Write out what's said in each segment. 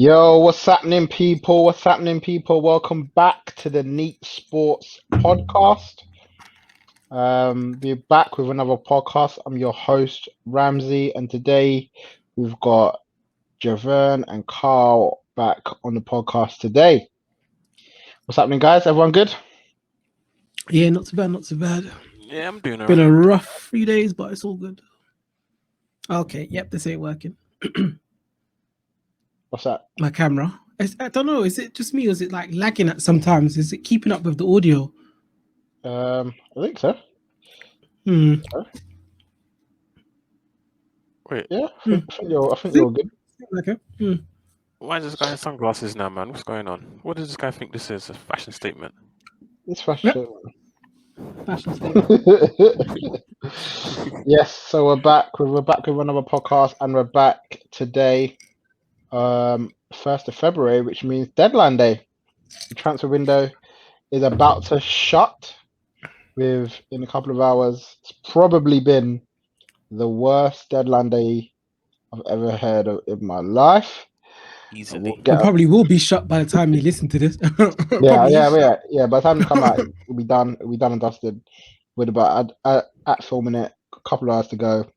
Yo, what's happening, people? What's happening, people? Welcome back to the Neeks Sports podcast. We're back with another podcast. I'm your host, Ramsey, and today we've got Javern and Carl back on the podcast today. What's happening, guys? Everyone good? Yeah, not too bad, not too bad. Yeah, I'm doing Been alright. a rough 3 days, but it's all good. Okay, yep, this ain't working. What's that? My camera. I don't know, is it just me or is it like lagging at sometimes? Is it keeping up with the audio? I think so. Wait, Yeah, I think you're good. Okay. why is this guy in sunglasses now, man? What's going on? What does this guy think this is? A fashion statement? It's fashion. Fashion statement. Yes, so we're back with another podcast, and we're back today, 1st of February, which means deadline day. The transfer window is about to shut in a couple of hours. It's probably been the worst deadline day I've ever heard of in my life. Easily. It probably will be shut by the time you listen to this. Yeah. By the time it come out, it'll be done. It'll be done and dusted. With about at filming it, a couple of hours to go.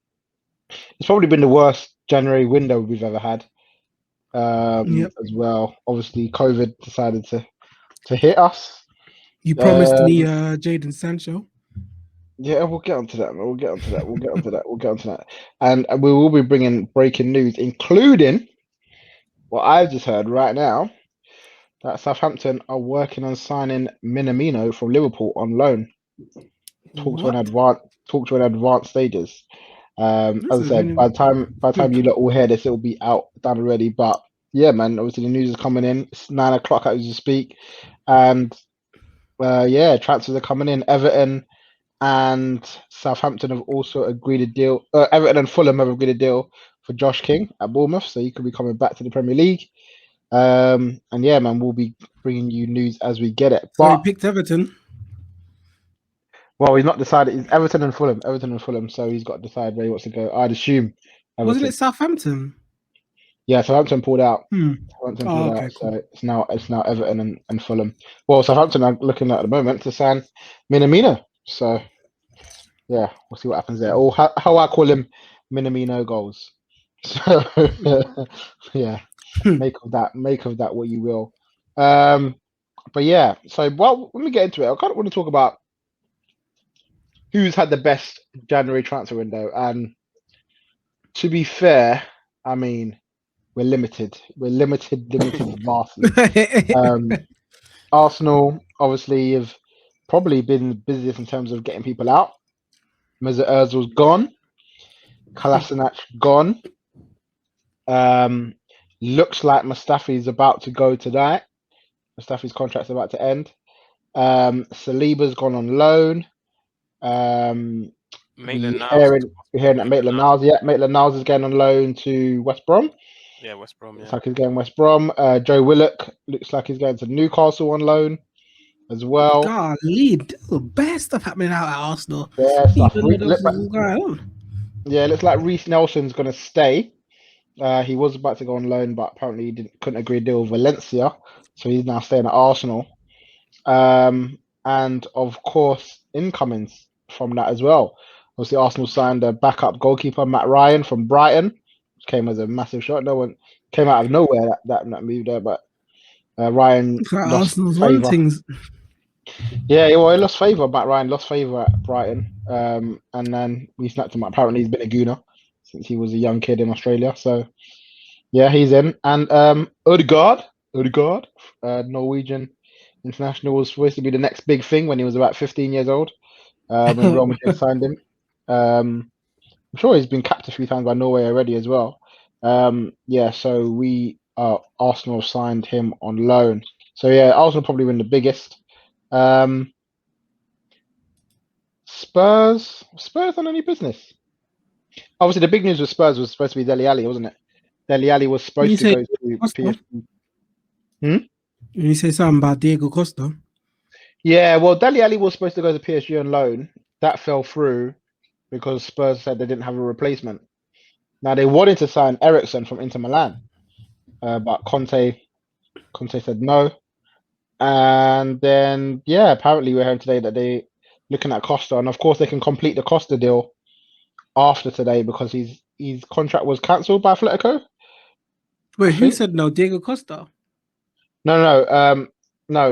It's probably been the worst January window we've ever had. As well. Obviously, COVID decided to hit us. You promised me JADON Sanchho. Yeah, we'll get onto that. We'll get onto that. And we will be bringing breaking news, including what I've just heard right now, that Southampton are working on signing Minamino from Liverpool on loan. Talks to an advanced stages. As I said, by the time you lot all hear this, it'll be out done already. But yeah, man, obviously the news is coming in. It's 9 o'clock as you speak, and transfers are coming in. Everton and Southampton have also agreed a deal. Everton and Fulham have agreed a deal for Josh King at Bournemouth, so he could be coming back to the Premier League. And yeah, man, we'll be bringing you news as we get it. So he picked Everton. Well, he's not decided. It's Everton and Fulham. So he's got to decide where he wants to go. I'd assume. Everton. Wasn't it Southampton? Yeah, Southampton pulled out. Okay, so it's now Everton and Fulham. Well, Southampton are looking at the moment to sign Minamino. So yeah, we'll see what happens there. Or how I call him, Minamino goals. So yeah, make of that what you will. But yeah, so when we get into it, I kind of want to talk about who's had the best January transfer window. And to be fair, I mean, we're limited. Vastly. Arsenal obviously have probably been the busiest in terms of getting people out. Mesut Ozil's gone. Kolasinac gone. Looks like Mustafi's about to go tonight. Mustafi's contract's about to end. Saliba's gone on loan. Maitland-Niles. We're hearing that Maitland-Niles. Yeah, Maitland-Niles is going on loan to West Brom. Yeah, West Brom. Yeah. Looks like he's going West Brom. Joe Willock looks like he's going to Newcastle on loan as well. God, the best stuff happening out at Arsenal. Yeah, looks like Reece Nelson's going to stay. He was about to go on loan, but apparently he couldn't agree a deal with Valencia, so he's now staying at Arsenal. And of course, incomings from that as well. Obviously, Arsenal signed a backup goalkeeper, Matt Ryan from Brighton, which came as a massive shot. No one came out of nowhere that move there, but Ryan lost favour. Yeah, well, he lost favour. Matt Ryan lost favour at Brighton, and then we snapped him up. Apparently, he's been a gooner since he was a young kid in Australia. So, yeah, he's in. And Ødegaard, Norwegian international, was supposed to be the next big thing when he was about 15 years old. When Real Madrid signed him. I'm sure he's been capped a few times by Norway already as well. So we Arsenal signed him on loan. So yeah, Arsenal probably win the biggest. Spurs on any business? Obviously, the big news with Spurs was supposed to be Dele Alli, wasn't it? Dele Alli was supposed to go to PSG. You say something about Diego Costa? Yeah, well, Dele Alli was supposed to go to PSG on loan. That fell through because Spurs said they didn't have a replacement. Now, they wanted to sign Eriksen from Inter Milan. but Conte said no. And then apparently we're hearing today that they looking at Costa, and of course they can complete the Costa deal after today because his contract was cancelled by Atletico. Wait, I who think. said no? Diego Costa. No.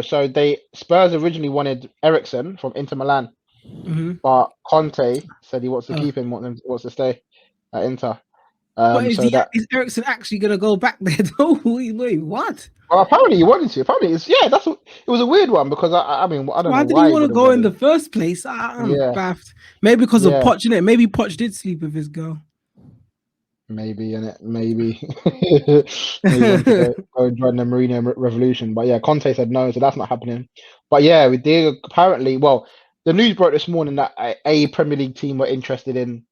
So Spurs originally wanted Ericsson from Inter Milan, but Conte said he wants to keep him, wants to stay at Inter. But So that is Ericsson actually gonna go back there? Wait, what? well, apparently he wanted to. Apparently it's that's it was a weird one because I mean I don't Why know did he why he want to would have go in wanted. the first place? I'm Yeah, baffed. Maybe because of yeah, Poch, innit? Maybe Poch did sleep with his girl. maybe in it, maybe maybe wanted to go and join the Mourinho revolution. But yeah, Conte said no, so that's not happening. But yeah, we did apparently. Well, the news broke this morning that a Premier League team were interested in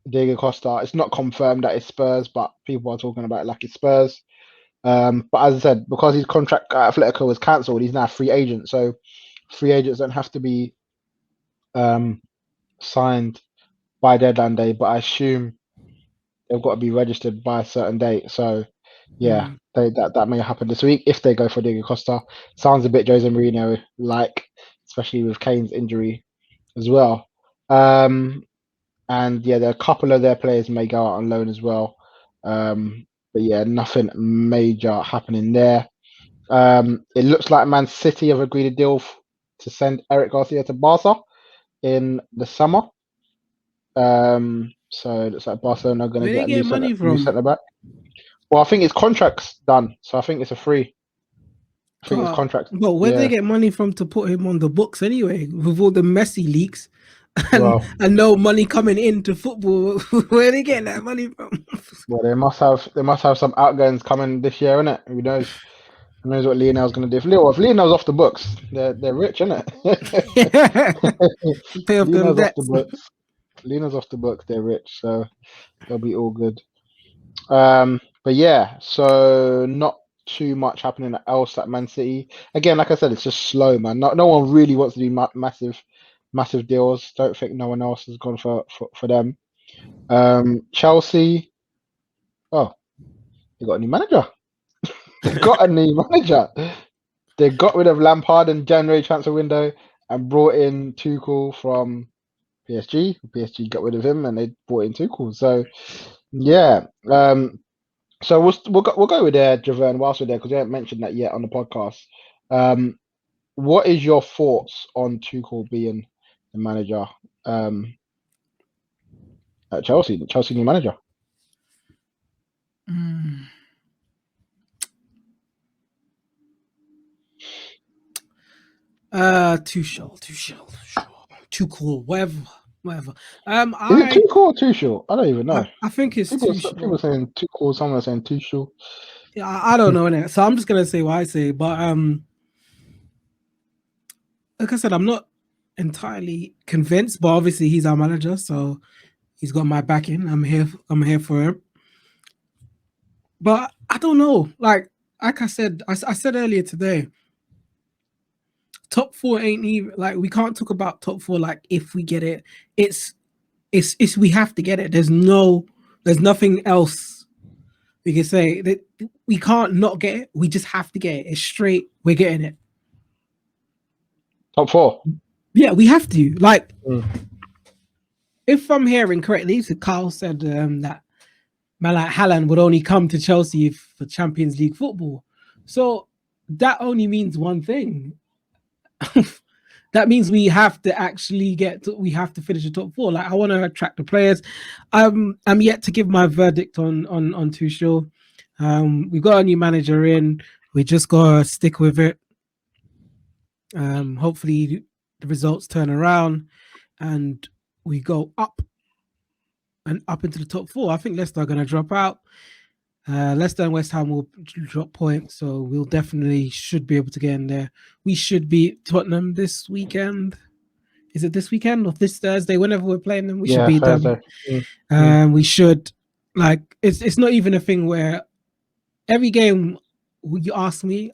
Diego Costa. It's not confirmed that it's Spurs, but people are talking about it like it's Spurs. But as I said, because his contract at Atletico was cancelled, he's now a free agent. So free agents don't have to be signed by deadline day, but I assume they've got to be registered by a certain date. So yeah, that may happen this week if they go for Diego Costa. Sounds a bit Jose Mourinho like, especially with Kane's injury as well. And yeah, there are a couple of their players may go out on loan as well. But yeah, nothing major happening there. It looks like Man City have agreed a deal to send Eric Garcia to Barca in the summer. So it looks like Barcelona are going to Where they get a get money new from? centre back. Well, I think his contract's done, so I think it's a free. I think his contract. Well, where they get money from to put him on the books anyway, with all the Messi leaks and no money coming into football? Where are they getting that money from? Well, they must have some outgoings coming this year, innit? Who knows? Who knows what Lionel's going to do? If Lionel's off the books, they're rich, innit? Pay off them Lionel's off the debts. books. Lionel's off the books. They're rich, so they'll be all good. But yeah, so not too much happening else at Man City. Again, like I said, it's just slow, man. No one really wants to do massive deals. Don't think no one else has gone for them. Chelsea. Oh, they got a new manager. They got a new manager. They got rid of Lampard in January transfer window and brought in Tuchel from PSG. PSG got rid of him and they brought in Tuchel. So yeah. So we'll go with Javern whilst we're there because we haven't mentioned that yet on the podcast. What is your thoughts on Tuchel being the manager at Chelsea? The Chelsea new manager. Tuchel, whatever. Is it Tuchel or Tuchel? I don't even know. I think it's Tuchel. People saying Tuchel, someone are saying Tuchel. Yeah, I don't know innit? So I'm just gonna say what I say, but like I said, I'm not entirely convinced, but obviously he's our manager, so he's got my backing. I'm here for him. But I don't know. Like I said, I said earlier today, top four ain't even like we can't talk about top four like if we get it. It's we have to get it. There's nothing else we can say that we can't not get it. We just have to get it. It's straight. We're getting it. Top four. Yeah, we have to. Like, if I'm hearing correctly, so Carl said that man like Haaland would only come to Chelsea for Champions League football. So that only means one thing. That means we have to actually we have to finish the top four. Like I want to attract the players. I'm yet to give my verdict on Tuchel. We've got a new manager in. We just gotta stick with it. Hopefully the results turn around and we go up and up into the top four. I think Leicester are going to drop out. Leicester and West Ham will drop points, so we'll definitely should be able to get in there. We should beat Tottenham this weekend. Is it this weekend or this Thursday? Whenever we're playing them, we should beat them. We should. Like it's not even a thing where every game you ask me,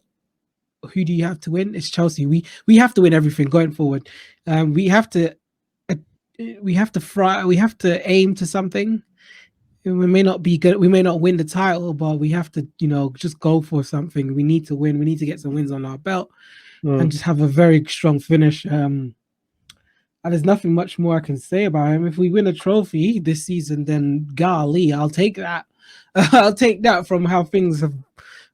who do you have to win? It's Chelsea. We have to win everything going forward. We have to aim to something. we may not be good. We may not win the title, but we have to, just go for something. We need to win. We need to get some wins on our belt and just have a very strong finish. And there's nothing much more I can say about him. If we win a trophy this season, then golly, I'll take that. I'll take that from how things have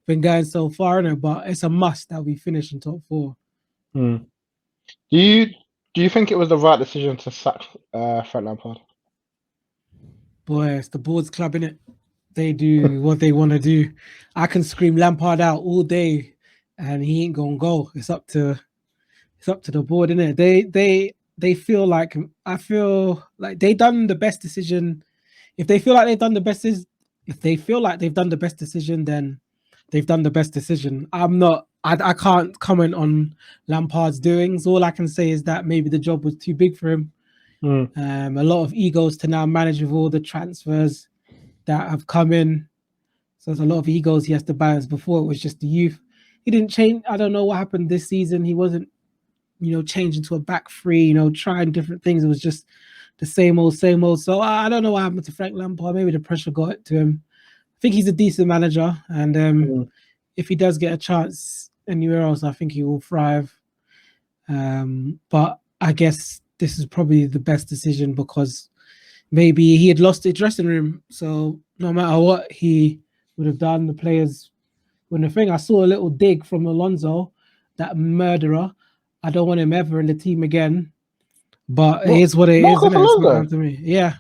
been going so far in it. But it's a must that we finish in top 4. Do you think it was the right decision to sack Frank Lampard? Boy, it's the board's club, innit? They do what they want to do. I can scream Lampard out all day, and he ain't gonna go. It's up to the board, innit? They feel like, I feel like they done the best decision. If they feel like they've done the best decision, then they've done the best decision. I can't comment on Lampard's doings. All I can say is that maybe the job was too big for him. A lot of egos to now manage with all the transfers that have come in. So there's a lot of egos he has to balance. Before it was just the youth. He didn't change. I don't know what happened this season. He wasn't, changing to a back three, trying different things. It was just the same old. So I don't know what happened to Frank Lampard. Maybe the pressure got to him. I think he's a decent manager. And if he does get a chance anywhere else, I think he will thrive. But I guess this is probably the best decision because maybe he had lost the dressing room. So no matter what he would have done, the players wouldn't have. I saw a little dig from Alonso, that murderer. I don't want him ever in the team again. But it is what it is. Isn't it? It's not up to me. Yeah.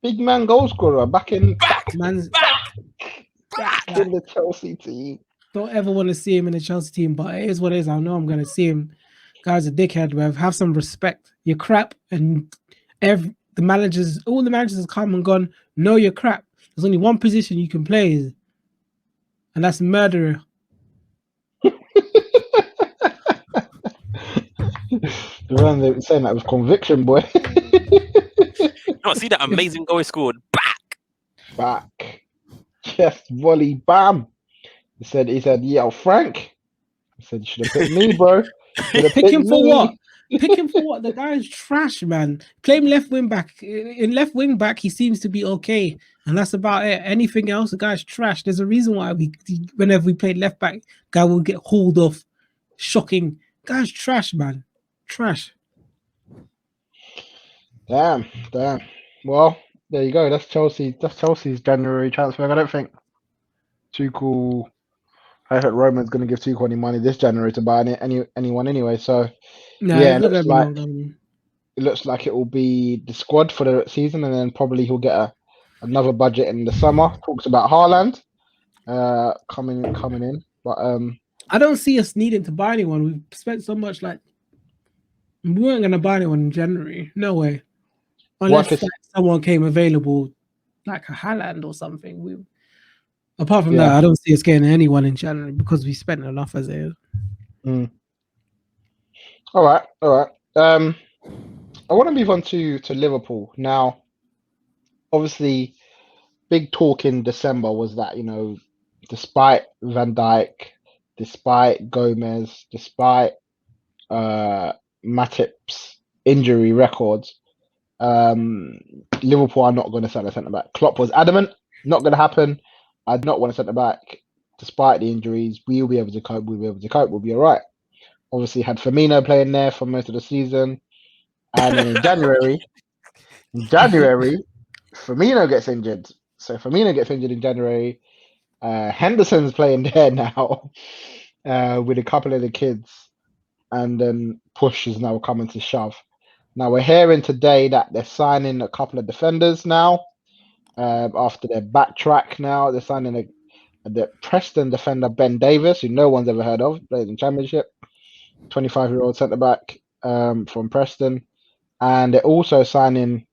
Big man goal scorer back in Man's back in the Chelsea team. Don't ever want to see him in the Chelsea team, but it is what it is. I know I'm going to see him. Guy's a dickhead, Rev. Have some respect. You're crap, and all the managers have come and gone. No, you're crap. There's only one position you can play, and that's murderer. They're saying that with conviction, boy. No, see that amazing goal he scored. Back. Chest volley, bam. He said, yo, Frank. He said, you should have picked me, bro. Pick him for what? Pick him for what? The guy's trash, man. Play him left wing back. In left wing back, he seems to be okay, and that's about it. Anything else, the guy's trash. There's a reason why whenever we played left back, guy will get hauled off. Shocking. Guy's trash, man. Trash. Damn. Well, there you go. That's Chelsea's January transfer. I don't think Tuchel. I think Roman's going to give Tuchel any money this January to buy anyone anyway. So it looks like it will be the squad for the season, and then probably he'll get another budget in the summer. Talks about Haaland coming in, but I don't see us needing to buy anyone. We've spent so much. Like, we weren't going to buy anyone in January. No way. Unless someone came available, like a Haaland or something. Apart from that, I don't see us getting anyone in January because we spent enough as it is. All right. I want to move on to Liverpool now. Obviously, big talk in December was that, despite Van Dijk, despite Gomez, despite Matip's injury records, Liverpool are not going to sell a centre back. Klopp was adamant, not going to happen. I'd not want a centre back, despite the injuries. We'll be able to cope. We'll be all right. Obviously, had Firmino playing there for most of the season, and then in January, Firmino gets injured. So Firmino gets injured in January. Henderson's playing there now with a couple of the kids, and then push is now coming to shove. Now we're hearing today that they're signing a couple of defenders now. After their backtrack now, they're signing the Preston defender Ben Davis, who no one's ever heard of, plays in Championship, 25-year-old centre back from Preston, and they're also signing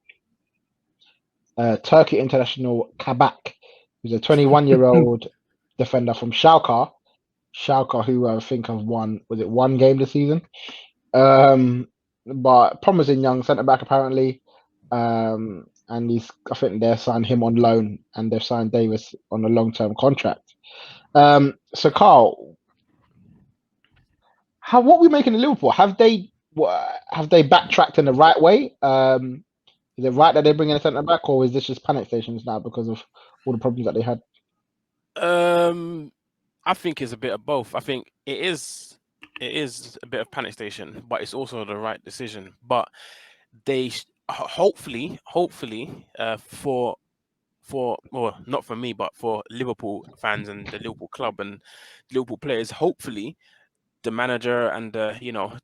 Turkey international Kabak, who's a 21-year-old defender from Schalke, who I think have won one game this season, but promising young centre back apparently. And I think they've signed him on loan, and they've signed Davis on a long-term contract. So Carl, what are we making of Liverpool? Have they backtracked in the right way? Is it right that they bring in a centre back, or is this just panic stations now because of all the problems that they had? I think it's a bit of both. I think it is a bit of panic station, but it's also the right decision. But they hopefully, for well, not for me, but for Liverpool fans and the Liverpool club and Liverpool players, hopefully the manager and the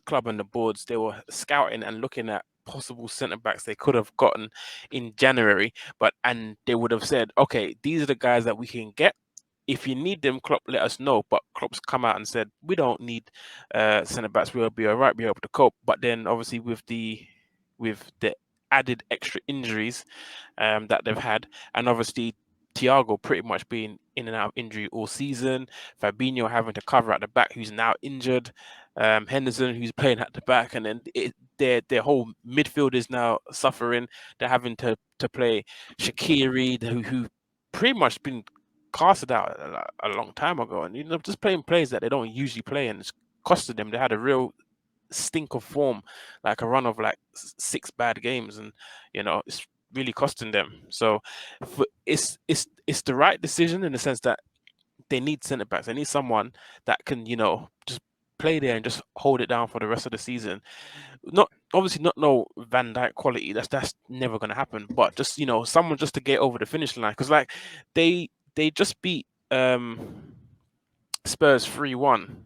club and the boards, they were scouting and looking at possible centre backs they could have gotten in January, and they would have said, okay, these are the guys that we can get. If you need them, Klopp, let us know. But Klopp's come out and said we don't need centre backs. We'll be all right. We're able to cope. But then obviously with the added extra injuries that they've had, and obviously Thiago pretty much being in and out of injury all season, Fabinho having to cover at the back, who's now injured, Henderson who's playing at the back, and then their whole midfield is now suffering. They're having to play Shaqiri, who pretty much been casted out a long time ago, and just playing players that they don't usually play, and it's costed them. They had a real stink of form, like a run of like 6 bad games, and it's really costing them. So it's the right decision in the sense that they need centre backs. They need someone that can just play there and just hold it down for the rest of the season. Not obviously not no Van Dijk quality. That's never going to happen. But just someone just to get over the finish line, because like they just beat Spurs 3-1.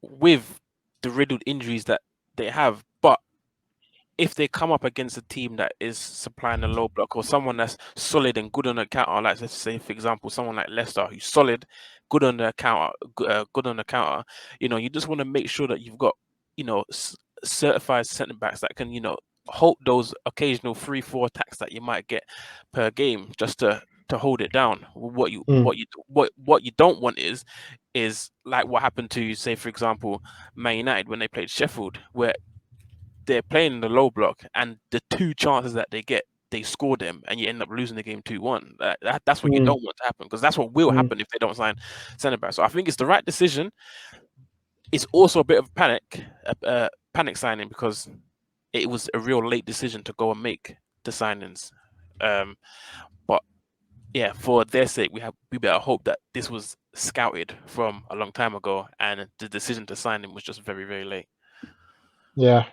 With the riddled injuries that they have. But if they come up against a team that is supplying a low block, or someone that's solid and good on the counter, like let's say, for example, someone like Leicester, who's solid, good on the counter, you just want to make sure that you've got, certified centre backs that can, halt those occasional 3-4 attacks that you might get per game, just to hold it down. What you don't want is like what happened to, say, for example, Man United when they played Sheffield, where they're playing in the low block and the 2 chances that they get, they score them, and you end up losing the game 2-1. That's what you don't want to happen, because that's what will happen if they don't sign centre back. So I think it's the right decision. It's also a bit of panic signing, because it was a real late decision to go and make the signings. But yeah, for their sake, we better hope that this was scouted from a long time ago, and the decision to sign him was just very, very late. Yeah.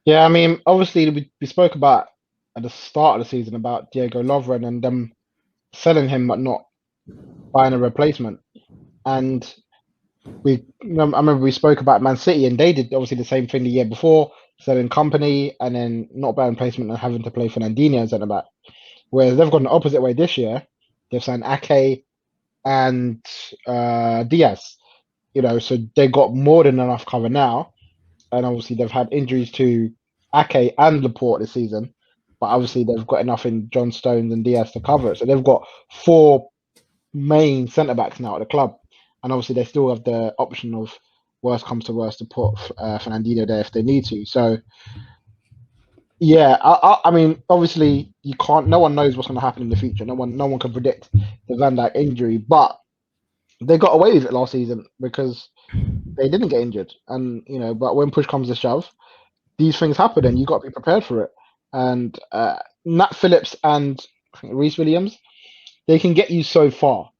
I mean, obviously, we spoke about at the start of the season about Diego Lovren and them selling him but not buying a replacement. And I remember we spoke about Man City, and they did obviously the same thing the year before, selling Company and then not buying replacement and having to play Fernandinho as centre back. Whereas they've gone the opposite way this year. They've signed Ake and Diaz. So they got more than enough cover now. And obviously they've had injuries to Ake and Laporte this season, but obviously they've got enough in John Stones and Diaz to cover it. So they've got 4 main centre backs now at the club, and obviously they still have the option of, worst comes to worst, to put Fernandinho there if they need to. So yeah, I mean, obviously you can't. No one knows what's going to happen in the future. No one can predict the Van Dijk injury, but they got away with it last season because they didn't get injured, and but when push comes to shove, these things happen, and you got to be prepared for it. And Nat Phillips and I think Reece Williams, they can get you so far.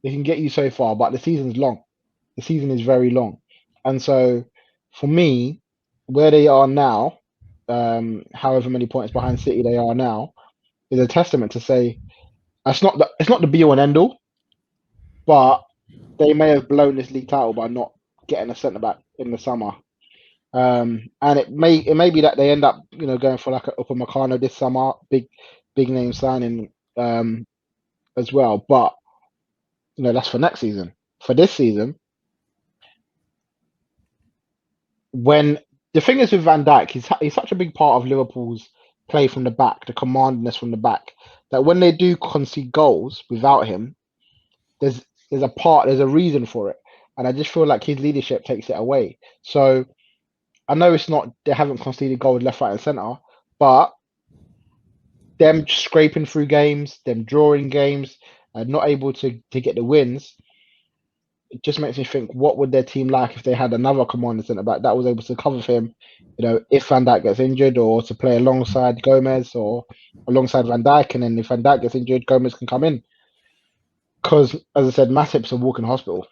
But the season's long. The season is very long, and so for me, where they are now, however many points behind City they are now, is a testament to say it's not the be all and end all, but they may have blown this league title by not getting a centre back in the summer. And it may be that they end up going for like a Upamecano this summer, big name signing as well. But that's for next season. For this season, when the thing is with Van Dijk, he's such a big part of Liverpool's play from the back, the commandness from the back, that when they do concede goals without him, there's a reason for it, and I just feel like his leadership takes it away. So I know it's not, they haven't conceded goals left, right, and centre, but them scraping through games, them drawing games, and not able to get the wins, it just makes me think, what would their team like if they had another commanding centre back that was able to cover for him, if Van Dijk gets injured, or to play alongside Gomez or alongside Van Dijk, and then if Van Dijk gets injured, Gomez can come in. Because, as I said, Matip's a walking hospital.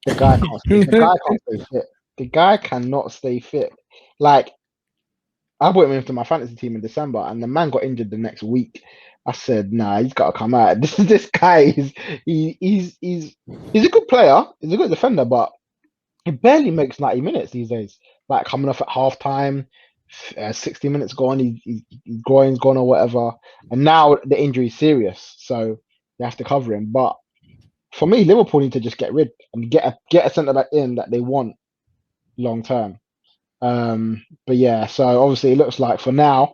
The guy can't stay fit. The guy cannot stay fit. Like, I brought him into my fantasy team in December, and the man got injured the next week. I said, nah, he's got to come out. This guy he's a good player. He's a good defender, but he barely makes 90 minutes these days. Like, coming off at half time, 60 minutes gone, his groin's gone or whatever. And now the injury is serious, so they have to cover him. But for me, Liverpool need to just get rid and get a centre back in that they want long term. But yeah, so obviously it looks like for now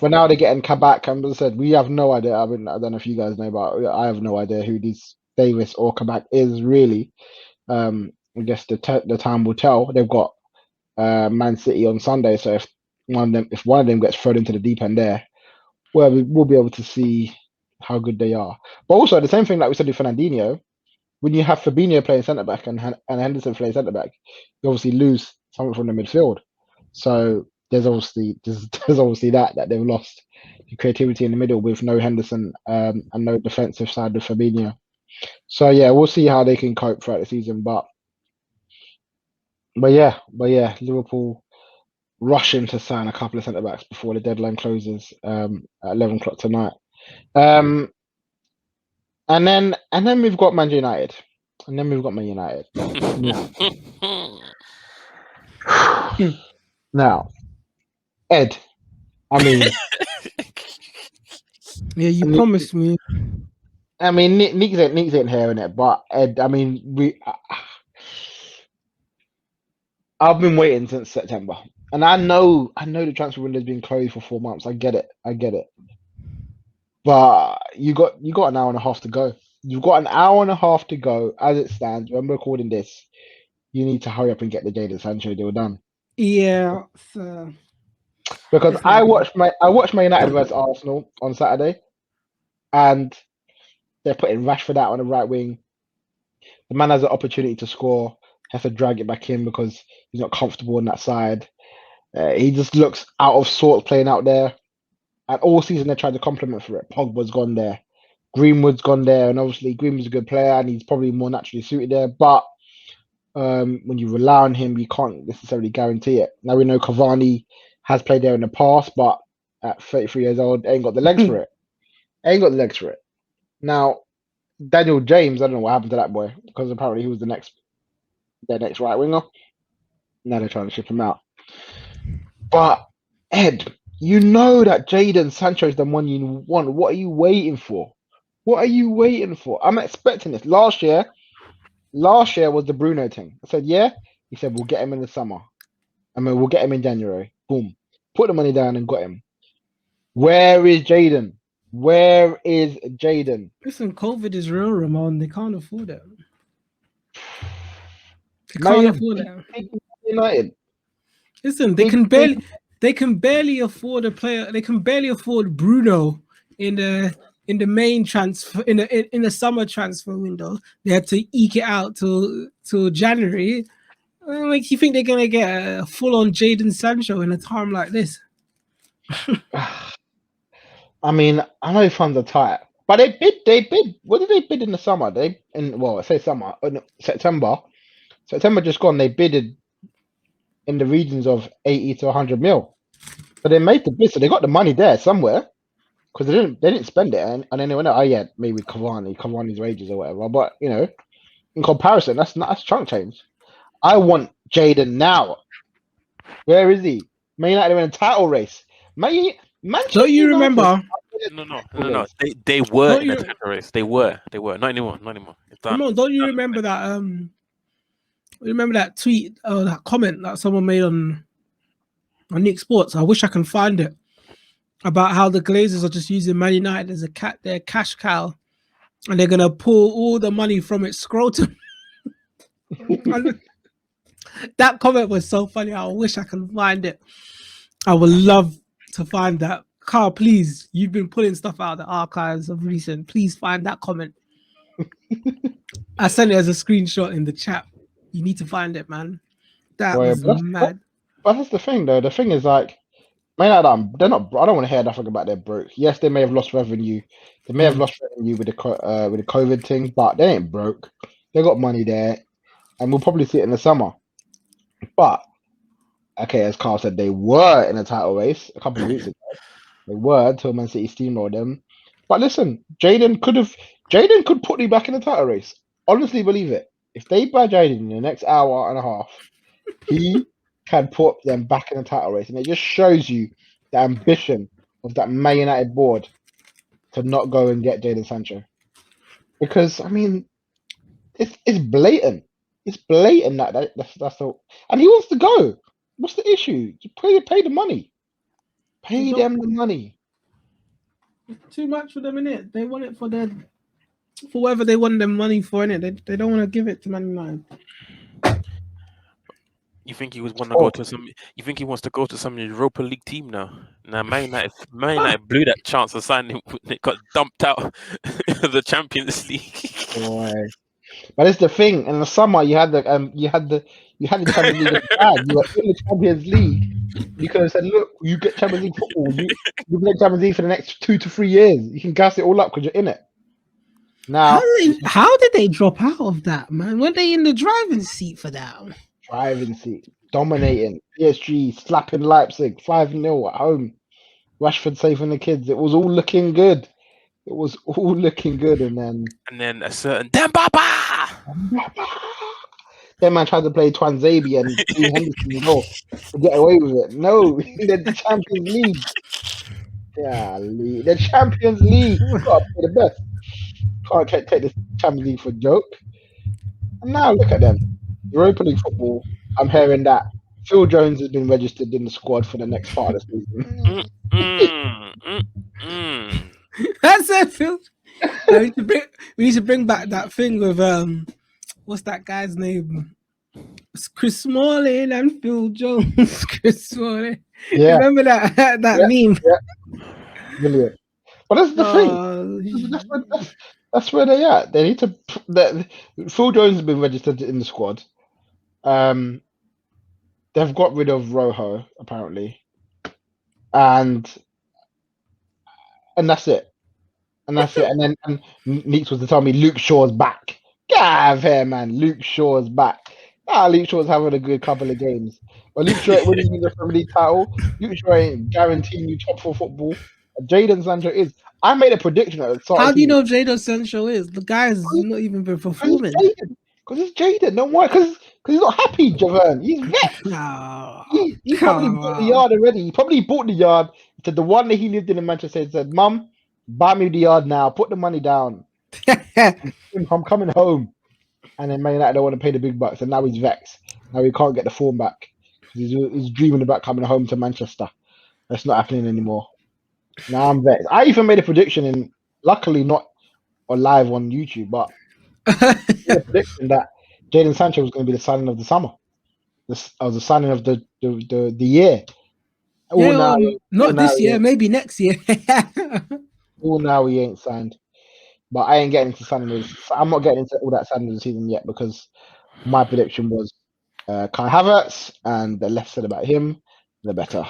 they're getting Kabak. And as I said, we have no idea. I don't know if you guys know, but I have no idea who these Davis or Kabak is really. I guess the time will tell. They've got Man City on Sunday, so if one of them gets thrown into the deep end there, well, we'll be able to see how good they are. But also the same thing like we said with Fernandinho, when you have Fabinho playing centre back and Henderson playing centre back, you obviously lose something from the midfield. So there's obviously that they've lost the creativity in the middle with no Henderson and no defensive side of Fabinho. So yeah, we'll see how they can cope throughout the season. But yeah, Liverpool rushing to sign a couple of centre backs before the deadline closes at 11 o'clock tonight. And then we've got Man United. Now, Ed, I mean, yeah, you promised me. I mean, Neeks ain't hearing it, but Ed, I mean, I've been waiting since September, and I know the transfer window's been closed for 4 months. I get it, but you got an hour and a half to go. You've got an hour and a half to go as it stands. When we're recording this, you need to hurry up and get the JADON Sancho deal done. Yeah, because I watched my United versus Arsenal on Saturday, and they're putting Rashford out on the right wing. The man has an opportunity to score, has to drag it back in because he's not comfortable on that side. He just looks out of sorts playing out there. And all season they tried to compliment for it. Pogba's gone there, Greenwood's gone there, and obviously Greenwood's a good player and he's probably more naturally suited there. But when you rely on him, you can't necessarily guarantee it. Now we know Cavani has played there in the past, but at 33 years old, ain't got the legs for it. Now, Daniel James, I don't know what happened to that boy, because apparently he was their next right winger. Now they're trying to ship him out. But Ed, you know that JADON Sancho is the one you want. What are you waiting for? I'm expecting this. Last year was the Bruno thing. I said, yeah. He said, we'll get him in the summer. I mean, we'll get him in January. Boom. Put the money down and got him. Where is Jadon? Listen, COVID is real, Ramon. They can't afford it. United. Listen, they can barely afford a player. They can barely afford Bruno in the main transfer in the summer transfer window. They had to eke it out till January. Like, you think they're gonna get a full-on JADON Sancho in a time like this? I mean, I know funds are tight, but they bid. What did they bid in the summer? I say summer, September. September just gone. They bidded in the regions of 80 to 100 mil. So they made the bid, so they got the money there somewhere, because they didn't spend it, and then they went, oh yeah, maybe Cavani's wages or whatever. But in comparison, that's chunk change. I want Jadon now. Where is he? Man United are in a title race. Manchester Don't you remember? No. They were in a title race. They were. Not anymore. It's done. Come on, don't you remember that? Remember that tweet or that comment that someone made on Nick Sports? I wish I can find it, about how the Glazers are just using Man United as their cash cow, and they're gonna pull all the money from its scrotum. That comment was so funny. I wish I can find it. I would love to find that. Carl, please, you've been pulling stuff out of the archives of recent. Please find that comment. I sent it as a screenshot in the chat. You need to find it, man. That Boy, was mad. but that's the thing, though. The thing is, like, Man United, they're not. I don't want to hear nothing about their broke. Yes, they may have lost revenue. They may have lost revenue with the COVID thing, but they ain't broke. They got money there, and we'll probably see it in the summer. But okay, as Carl said, they were in a title race a couple of weeks ago. They were until Man City steamrolled them. But listen, Jaden could put you back in the title race. Honestly, believe it. If they buy Jaden in the next hour and a half, he can put them back in the title race, and it just shows you the ambition of that Man United board to not go and get Jadon Sancho. Because I mean, it's blatant. It's blatant that's all. And he wants to go. What's the issue? Just pay the money. Pay them the money. Too much for them, innit? They want it for whatever they want them money for, innit? They don't want to give it to Man United. You think he want to go to some? You think he wants to go to some Europa League team now? Now, Man United blew that chance of signing him. It got dumped out of the Champions League. Boy. But it's the thing. In the summer, you had the Champions League. You were in the Champions League. You could have said, "Look, you get Champions League football. You play Champions League for the next 2 to 3 years. You can gas it all up because you're in it." Now, how did they drop out of that, man? Weren't they in the driving seat for that? Driving seat, dominating PSG, slapping Leipzig 5-0 at home. Rashford saving the kids. It was all looking good. And then a certain Dembaba. That man tried to play Twanzebe and Dean Henderson to get away with it. No, the Champions League. Yeah, the Champions League. You gotta play the best. Can't take the Champions League for a joke. And now look at them. Europa League football. I'm hearing that Phil Jones has been registered in the squad for the next part of the season. That's it, Phil. We need to bring back that thing with what's that guy's name? It's Chris Smalling and Phil Jones. Chris Smalling. Yeah. Remember that meme? Yeah. Brilliant. But that's the thing. That's where they are. They need to. Phil Jones has been registered in the squad. They've got rid of Rojo apparently, and that's it. And then Neeks was to tell me Luke Shaw's back. Get out of here, man. Luke Shaw's back. Luke Shaw's having a good couple of games. But Luke Shaw ain't winning the Premier League title. Luke Shaw ain't guaranteeing you top 4 football. Jadon Sancho is. I made a prediction at the start. How do you know Jadon Sancho is? The guy's not even been performing. Because it's Jadon. Don't worry. Because he's not happy, Javern. He's vexed. He probably bought the yard already. He probably bought the yard. He said the one that he lived in Manchester, he said, "Mum, buy me the yard now. Put the money down. I'm coming home." And then Man United don't want to pay the big bucks, and now he's vexed. Now he can't get the form back. He's dreaming about coming home to Manchester. That's not happening anymore. Now I'm vexed. I even made a prediction, and luckily not live on YouTube, but I made a prediction that Jadon Sancho was going to be the signing of the summer. The signing of the year. Not this year, maybe next year. Now he ain't signed. But I ain't getting into signing. I'm not getting into all that signing of the season yet because my prediction was Kai Havertz, and the less said about him, the better.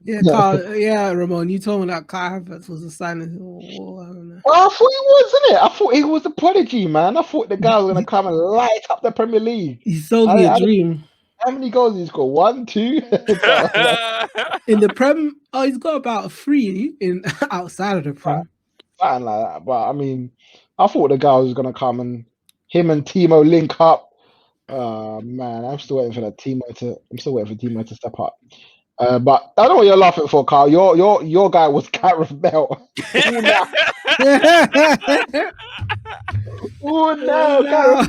Ramon, you told me that Kai Havertz was a signing. I don't know. Well, I thought he was, isn't it? I thought he was a prodigy, man. I thought the guy was going to come and light up the Premier League. He sold me a dream. How many goals did he score? 1, 2? In the Prem, he's got about 3 in outside of the Prem. Something like that. But I mean, I thought the guy was going to come and him and Timo link up. Man, I'm still waiting for Timo to step up. But I don't know what you're laughing for, Carl. Your guy was Gareth Bale. Gareth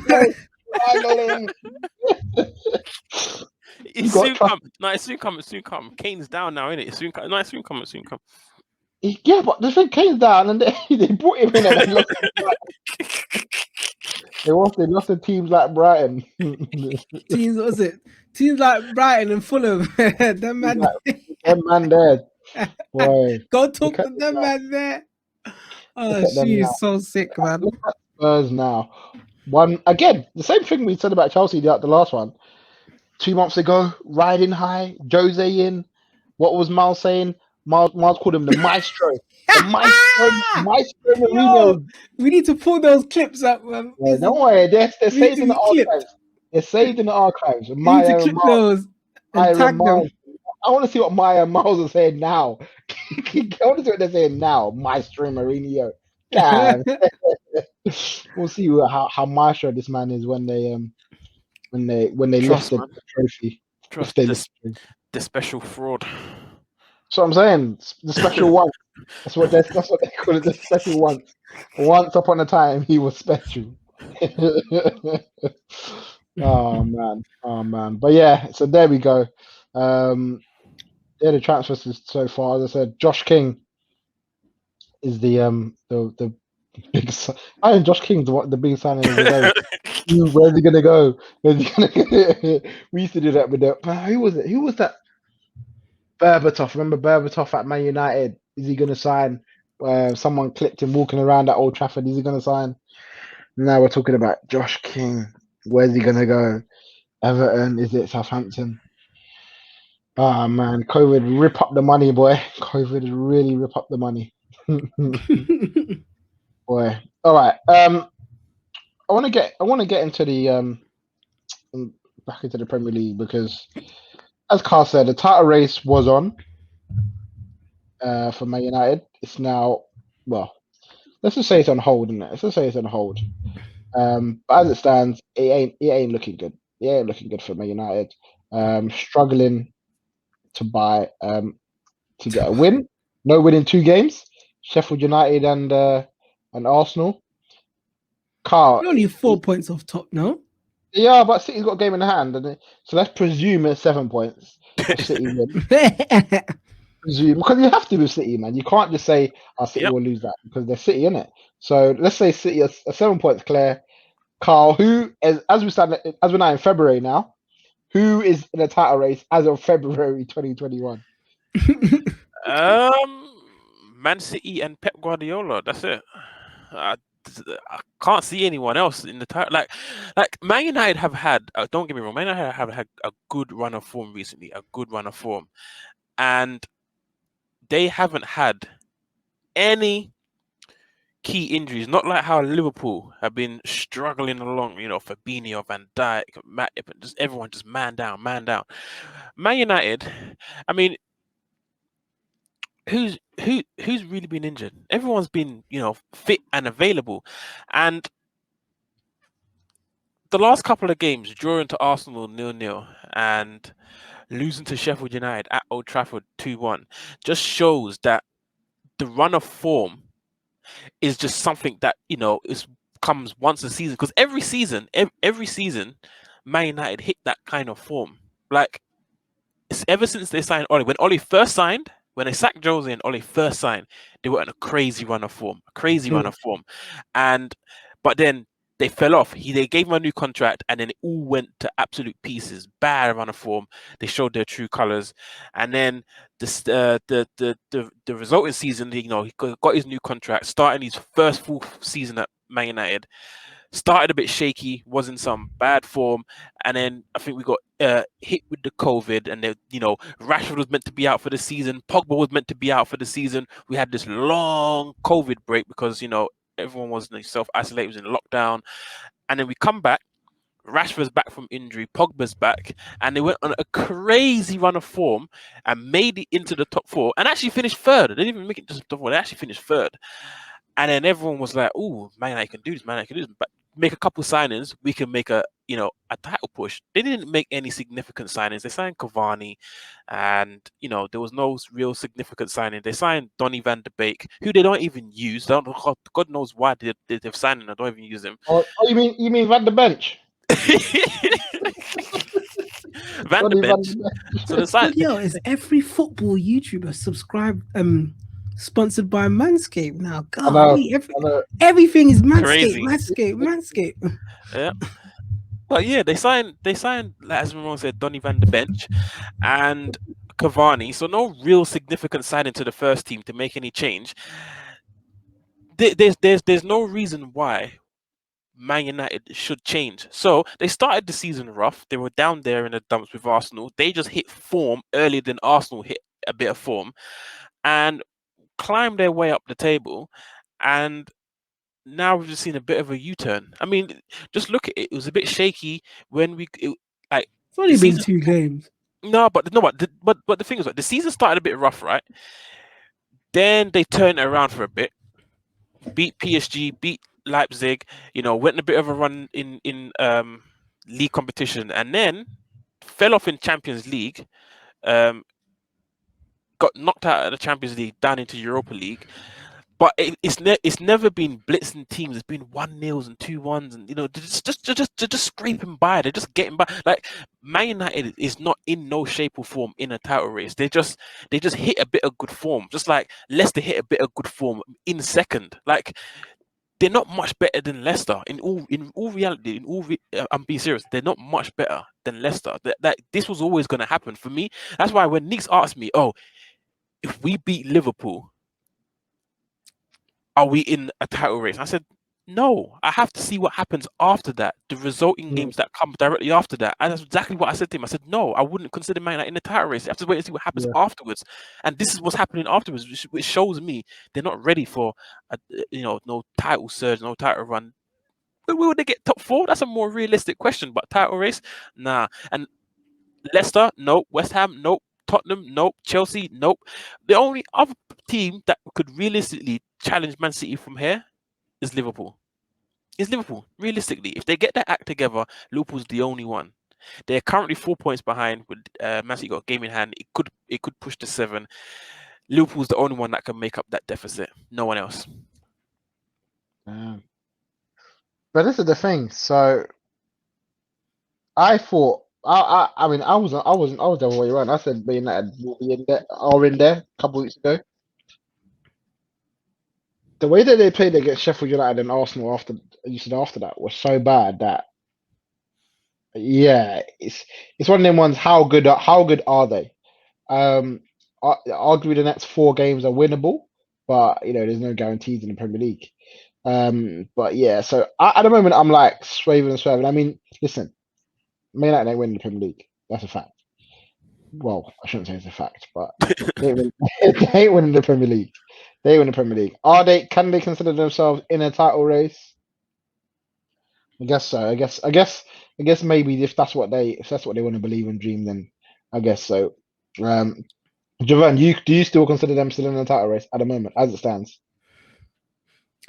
Bale. It's soon come. No, it's soon come. Kane's down now, isn't it? It's soon come. No, it's soon come. Yeah, but the thing Kane's down, and they brought him in and they lost. They lost to teams like Brighton. Teams like Brighton and Fulham. Them man there. Boy. Go talk to them man there. Oh, at them she now. is so sick, man. Look at Spurs now. One again, the same thing we said about Chelsea the last one. 2 months ago, riding high, Jose in. What was Miles saying? Miles called him the maestro. The maestro Yo, Mourinho. we need to pull those clips up, man. Yeah, don't worry, they're We need saved to in the be clipped. archives. They're saved in the archives. We need to Maya and clip Miles. those and Maya and tag them. Miles. I want to see what Maya and Miles are saying now. I want to see what they're saying now. Maestro Mourinho. God. We'll see how maestro this man is when they lift Trust, the man. trophy. If Trust they this. lift it. The special fraud. So I'm saying the special one. That's what they call it. The special one. Once upon a time, he was special. Oh man. But yeah, so there we go. Yeah, the transfers so far. As I said, Josh King is the big. I think Josh King's the big signing of the day. Where's he gonna go? Where's he gonna go? We used to do that with the who was it? Who was that? Berbatov. Remember Berbatov at Man United? Is he gonna sign? Someone clipped him walking around at Old Trafford. Is he gonna sign? Now we're talking about Josh King. Where's he gonna go? Everton? Is it Southampton? Ah man, COVID rip up the money, boy. COVID really rip up the money. Boy. All right. I want to get into the back into the Premier League because, as Carl said, the title race was on for Man United. It's now, well, let's just say it's on hold, isn't it? Let's just say it's on hold. But as it stands, it ain't looking good. It ain't looking good for Man United. Struggling to buy to get a win. No win in 2 games. Sheffield United and Arsenal. Carl, You're only 4 points off top, no? yeah, but City's got a game in the hand, so let's presume it's 7 points. If City win. Presume, because you have to with City, man. You can't just say, City Yep. will lose that because they're City, innit? So let's say City are 7 points clear. Carl, who is as we're now in February now, who is in the title race as of February 2021? Man City and Pep Guardiola. That's it. I can't see anyone else in the title. Like Man United have had. Don't get me wrong. Man United have had a good run of form recently. A good run of form, and they haven't had any key injuries. Not like how Liverpool have been struggling along. You know, Fabinho, Van Dijk, Matip, and just everyone just man down. Man United. I mean, who's really been injured? Everyone's been, fit and available. And the last couple of games, drawing to Arsenal 0-0 and losing to Sheffield United at Old Trafford 2-1, just shows that the run of form is just something that comes once a season. Because every season, Man United hit that kind of form. Like ever since they signed Oli, when Oli first signed. When they sacked Jose and Ole first signed, they were on a crazy run of form, but then they fell off. They gave him a new contract, and then it all went to absolute pieces. Bad run of form. They showed their true colors, and then the resulting season, he got his new contract, starting his first full season at Man United. Started a bit shaky, was in some bad form, and then I think we got hit with the COVID, and Rashford was meant to be out for the season, Pogba was meant to be out for the season. We had this long COVID break because everyone was self-isolated, was in lockdown, and then we come back. Rashford's back from injury, Pogba's back, and they went on a crazy run of form and made it into the top 4, and actually finished third. They didn't even make it to the top 4; they actually finished third. And then everyone was like, "Oh, Man United can do this. Man United can do this." But make a couple signings, we can make a title push. They didn't make any significant signings. They signed Cavani, and there was no real significant signing. They signed Donny van de Beek, who they don't even use. They don't, God knows why they've signed him. I don't even use him. Oh, you mean Van de Bench? Van de Bench. So the sign. Yo, is every football YouTuber sponsored by Manscaped now? God, everything is Manscaped, Crazy. Manscaped. Yeah. But yeah, they signed, as Ramon said, Donny van de Bench and Cavani. So no real significant signing to the first team to make any change. there's no reason why Man United should change. So they started the season rough. They were down there in the dumps with Arsenal. They just hit form earlier than Arsenal hit a bit of form, and climbed their way up the table. And now we've just seen a bit of a U-turn. I mean, just look at it. It was a bit shaky when like It's only the been season. 2 games. No, but the thing is, like, the season started a bit rough, right? Then they turned it around for a bit, beat PSG, beat Leipzig. Went in a bit of a run in league competition, and then fell off in Champions League. Got knocked out of the Champions League, down into Europa League. But it's never been blitzing teams. It's been 1-0s and 2-1s, and they're just scraping by. They're just getting by. Like, Man United is not in no shape or form in a title race. They just hit a bit of good form, just like Leicester hit a bit of good form in second. Like, they're not much better than Leicester in all reality. I'm being serious. They're not much better than Leicester. That this was always going to happen for me. That's why when Neeks asked me, "Oh, if we beat Liverpool, are we in a title race?" I said, no, I have to see what happens after that, the resulting games that come directly after that. And that's exactly what I said to him. I said, no, I wouldn't consider Man United in the title race. You have to wait and see what happens afterwards. And this is what's happening afterwards, which shows me they're not ready for, no title surge, no title run. Will they get top 4? That's a more realistic question. But title race, nah. And Leicester, nope. West Ham, nope. Tottenham, nope. Chelsea, nope. The only other team that could realistically challenge Man City from here is Liverpool. It's Liverpool. Realistically, if they get their act together, Liverpool's the only one. They're currently 4 points behind. With Man City got a game in hand. It could push to 7. Liverpool's the only one that can make up that deficit. No one else. But this is the thing. So I thought, I mean, I was the other way around. I said Man United will be in there, are in there a couple weeks ago. The way that they played against Sheffield United and Arsenal after that was so bad that, yeah, it's one of them ones. How good are they? Arguably the next 4 games are winnable, but there's no guarantees in the Premier League. But yeah, so at the moment I'm like swerving and swerving. I mean, listen, Man United ain't winning the Premier League. That's a fact. Well, I shouldn't say it's a fact, but they ain't winning the Premier League. They win the Premier League. Can they consider themselves in a title race? I guess so. I guess maybe if that's what they want to believe and dream, then I guess so. Javan, do you still consider them still in the title race at the moment, as it stands?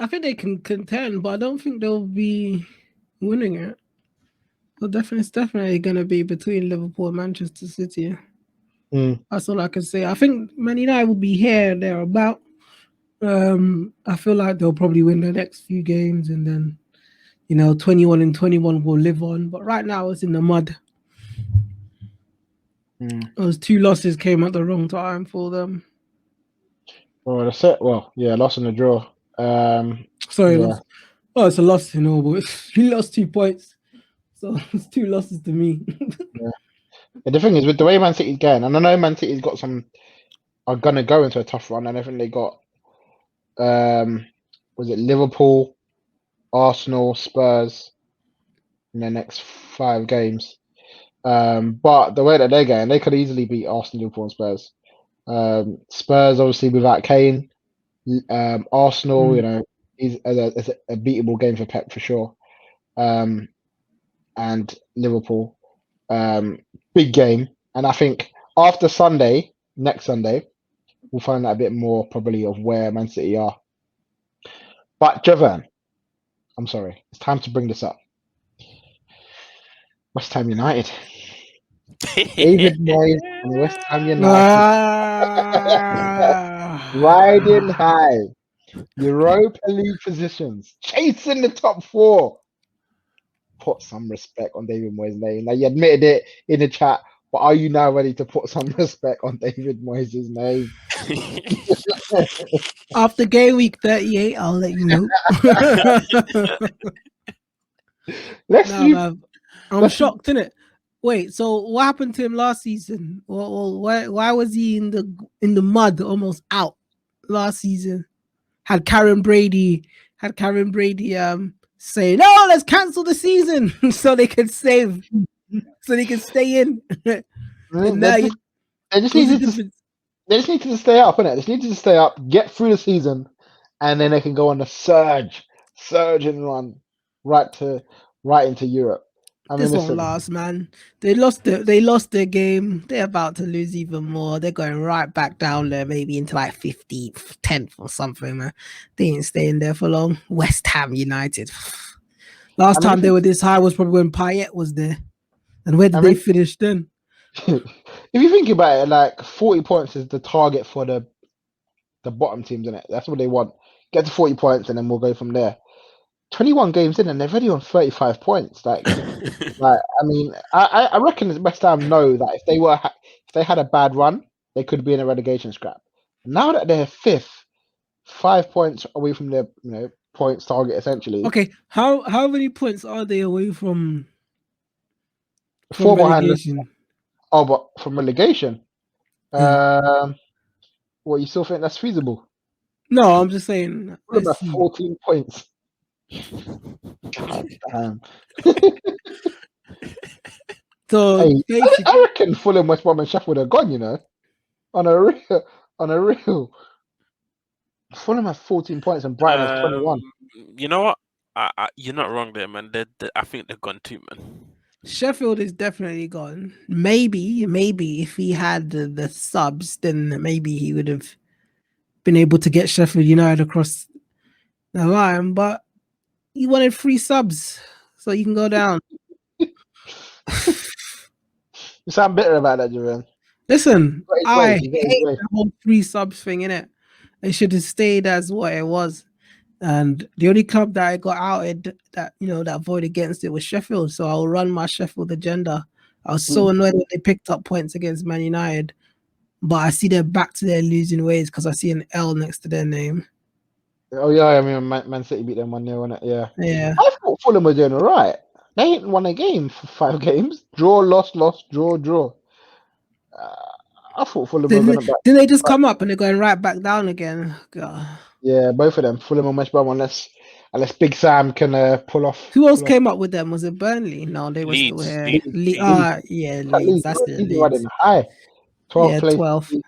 I think they can contend, but I don't think they'll be winning it. It's definitely going to be between Liverpool and Manchester City. That's all I can say. I think Man United will be here and thereabout. I feel like they'll probably win the next few games, and then 21 and 21 will live on. But right now it's in the mud. Those 2 losses came at the wrong time for them. Well, that's it. Well, yeah, loss and a draw. Sorry, yeah. loss. Oh, it's a loss, but he lost 2 points. So it's 2 losses to me. Yeah. But the thing is, with the way Man City's going, and I know Man City's are gonna go into a tough run, and I think they got was it Liverpool, Arsenal, Spurs in their next 5 games. But the way that they're going, they could easily beat Arsenal, Liverpool, and Spurs. Spurs obviously without Kane. Arsenal, is a beatable game for Pep for sure. And Liverpool, big game. And I think after next Sunday, we'll find out a bit more probably of where Man City are. But Javan, I'm sorry, it's time to bring this up. West Ham United. David Moyes and West Ham United. Riding high. Europa League positions. Chasing the top 4. Put some respect on David Moyes' name. Now, you admitted it in the chat, but are you now ready to put some respect on David Moyes' name? After game week 38, I'll let you know. I'm shocked, innit? Wait, so what happened to him last season? Why was he in the mud, almost out last season? had Karen Brady saying, "No, let's cancel the season so they can stay in." And now They just what's the needed to. difference? They just needed to stay up, innit? They just needed to stay up, get through the season, and then they can go on a surge and run right into Europe. I mean, This won't listen, last, man. They lost their game. They're about to lose even more. They're going right back down there, maybe into like 15th, 10th or something, man. They ain't staying there for long. West Ham United. Last I mean, time they were this high was probably when Payet was there. And where did I they mean, finish then? if you think about it, like 40 points is the target for the bottom teams, innit? That's what they want. Get to 40 points, and then we'll go from there. 21 games in, and they're already on 35 points. Like, I mean, I reckon West Ham know that if they had a bad run, they could be in a relegation scrap. Now that they're fifth, 5 points away from their points target essentially. Okay, how many points are they away from Four behind. relegation? Oh, but from relegation, Yeah. well, you still think that's feasible? No, I'm just saying. What Let's about see. 14 points? God damn. So Hey, basically, I reckon Fulham, West Brom, and Sheffield are gone. On a real. Fulham has 14 points and Brighton has 21. You know what? You're not wrong there, man. I think they're gone too, man. Sheffield is definitely gone. Maybe if he had the subs, then maybe he would have been able to get Sheffield United across the line. But he wanted 3 subs, so you can go down. You sound bitter about that, Jerome. Listen, I He's got his hate way. the whole 3 subs thing, innit? It should have stayed as what it was. And the only club that I got outed that voted against it was Sheffield. So I'll run my Sheffield agenda. I was so annoyed when they picked up points against Man United, but I see they're back to their losing ways because I see an L next to their name. Oh yeah, I mean Man City beat them 1-0, innit? Yeah. Yeah. I thought Fulham were doing alright. They ain't won a game for 5 games. Draw, loss, draw. I thought Fulham were Didn't gonna they just come up and they're going right back down again? God. Yeah, both of them, Fulham and West Brom, unless Big Sam can pull off. Who else came up with them? Was it Burnley? No, they were still Leeds. here. Leeds. Yeah, At Leeds. least That's the Leeds are riding Leeds. high. 12th Yeah, place. 12th. All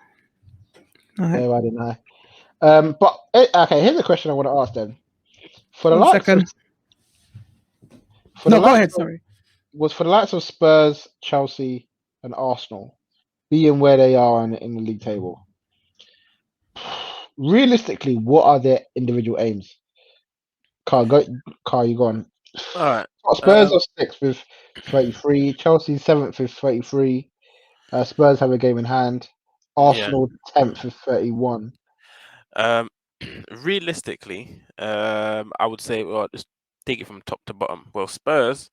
right. They're riding high. But okay, here's a question I want to ask then. For the 1 likes second. of No, go ahead. Sorry. for the likes of Spurs, Chelsea, and Arsenal being where they are in the league table, realistically, what are their individual aims? Carl, you go on. All right. Spurs are 6th with 33. Chelsea 7th with 33. Spurs have a game in hand. Arsenal 10th with 31. Realistically, I would say, well, just take it from top to bottom. Well, Spurs,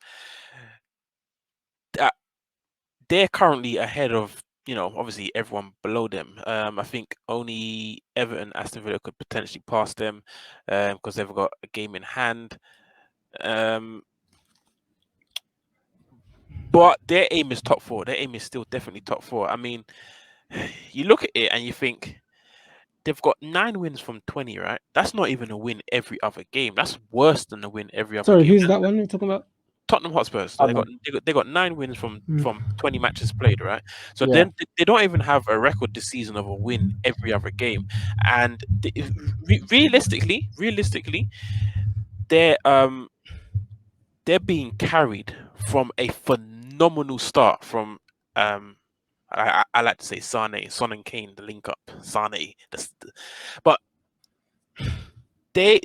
they're currently ahead of, obviously everyone below them. I think only Everton, Aston Villa could potentially pass them because they've got a game in hand. But their aim is top 4. Their aim is still definitely top 4. I mean, you look at it and you think they've got 9 wins from 20, right? That's not even a win every other game. That's worse than a win every other Sorry, game. who's that one you're talking about? Tottenham Hotspurs. So they got 9 wins from 20 matches played, right? So then they don't even have a record this season of a win every other game. And realistically, they're being carried from a phenomenal start from I like to say Son and Kane, the link up, Sane. But they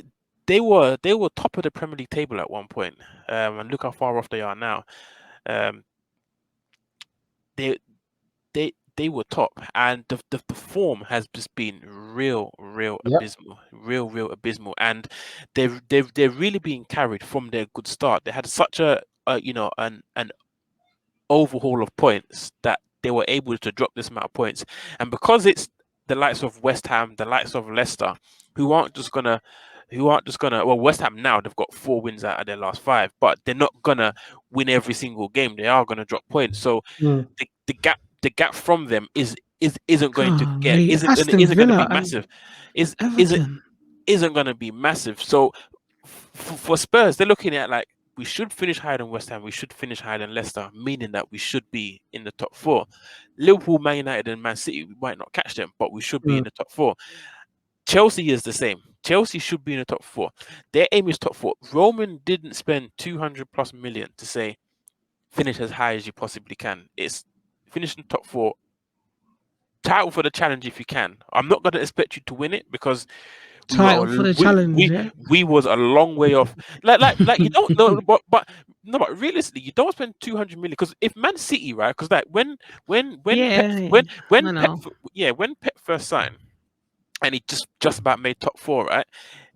were top of the Premier League table at one point, and look how far off they are now. They were top, and the form has just been real abysmal, real abysmal, and they're really being carried from their good start. They had such an overhaul of points that they were able to drop this amount of points, and because it's the likes of West Ham, the likes of Leicester, who aren't just gonna. Well, West Ham now they've got 4 wins out of their last 5, but they're not gonna win every single game. They are gonna drop points. So the gap from them isn't going to Aston going to be Villa and massive. Is Everton. isn't going to be massive. So for Spurs, they're looking at like, we should finish higher than West Ham, we should finish higher than Leicester, meaning that we should be in the top 4. Liverpool, Man United, and Man City, we might not catch them, but we should be in the top 4. Chelsea is the same. Chelsea should be in the top 4. Their aim is top 4. Roman didn't spend 200+ million to say finish as high as you possibly can. It's finish in the top 4. Title for the challenge if you can. I'm not going to expect you to win it because Title for the challenge. we was a long way off. Like you don't know, but realistically, you don't spend 200 million because if Man City, right? Because like when Pep first signed and he just about made top 4, right?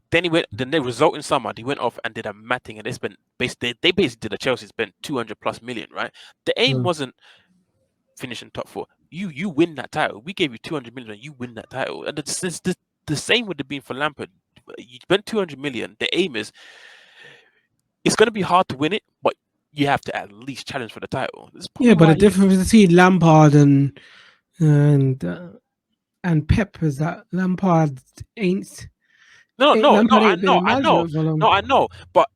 Then the resulting summer he went off and did a mad thing, and they basically did a Chelsea, spent 200+ million, right? The aim wasn't finishing top 4. You win that title. We gave you 200 million and you win that title. And the same would have been for Lampard. You spent 200 million. The aim is, it's going to be hard to win it, but you have to at least challenge for the title. Yeah, but the difference between Lampard and Pep is that Lampard ain't. I know, but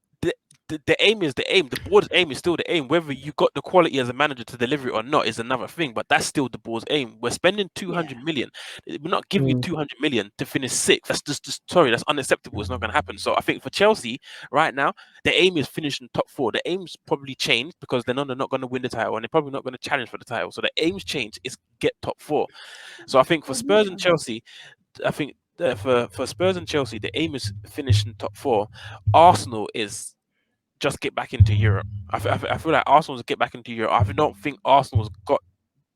the aim is the aim. The board's aim is still the aim. Whether you got the quality as a manager to deliver it or not is another thing, but that's still the board's aim. We're spending 200 million. We're not giving you 200 million to finish 6th. That's just sorry, that's unacceptable. It's not going to happen. So I think for Chelsea right now, the aim is finishing top 4. The aim's probably changed because they're not going to win the title and they're probably not going to challenge for the title. So the aim's changed. Is get top 4. So I think for Spurs and Chelsea, I think for Spurs and Chelsea, the aim is finishing top 4. Arsenal is just get back into Europe. I feel like Arsenal's get back into Europe. I don't think Arsenal's got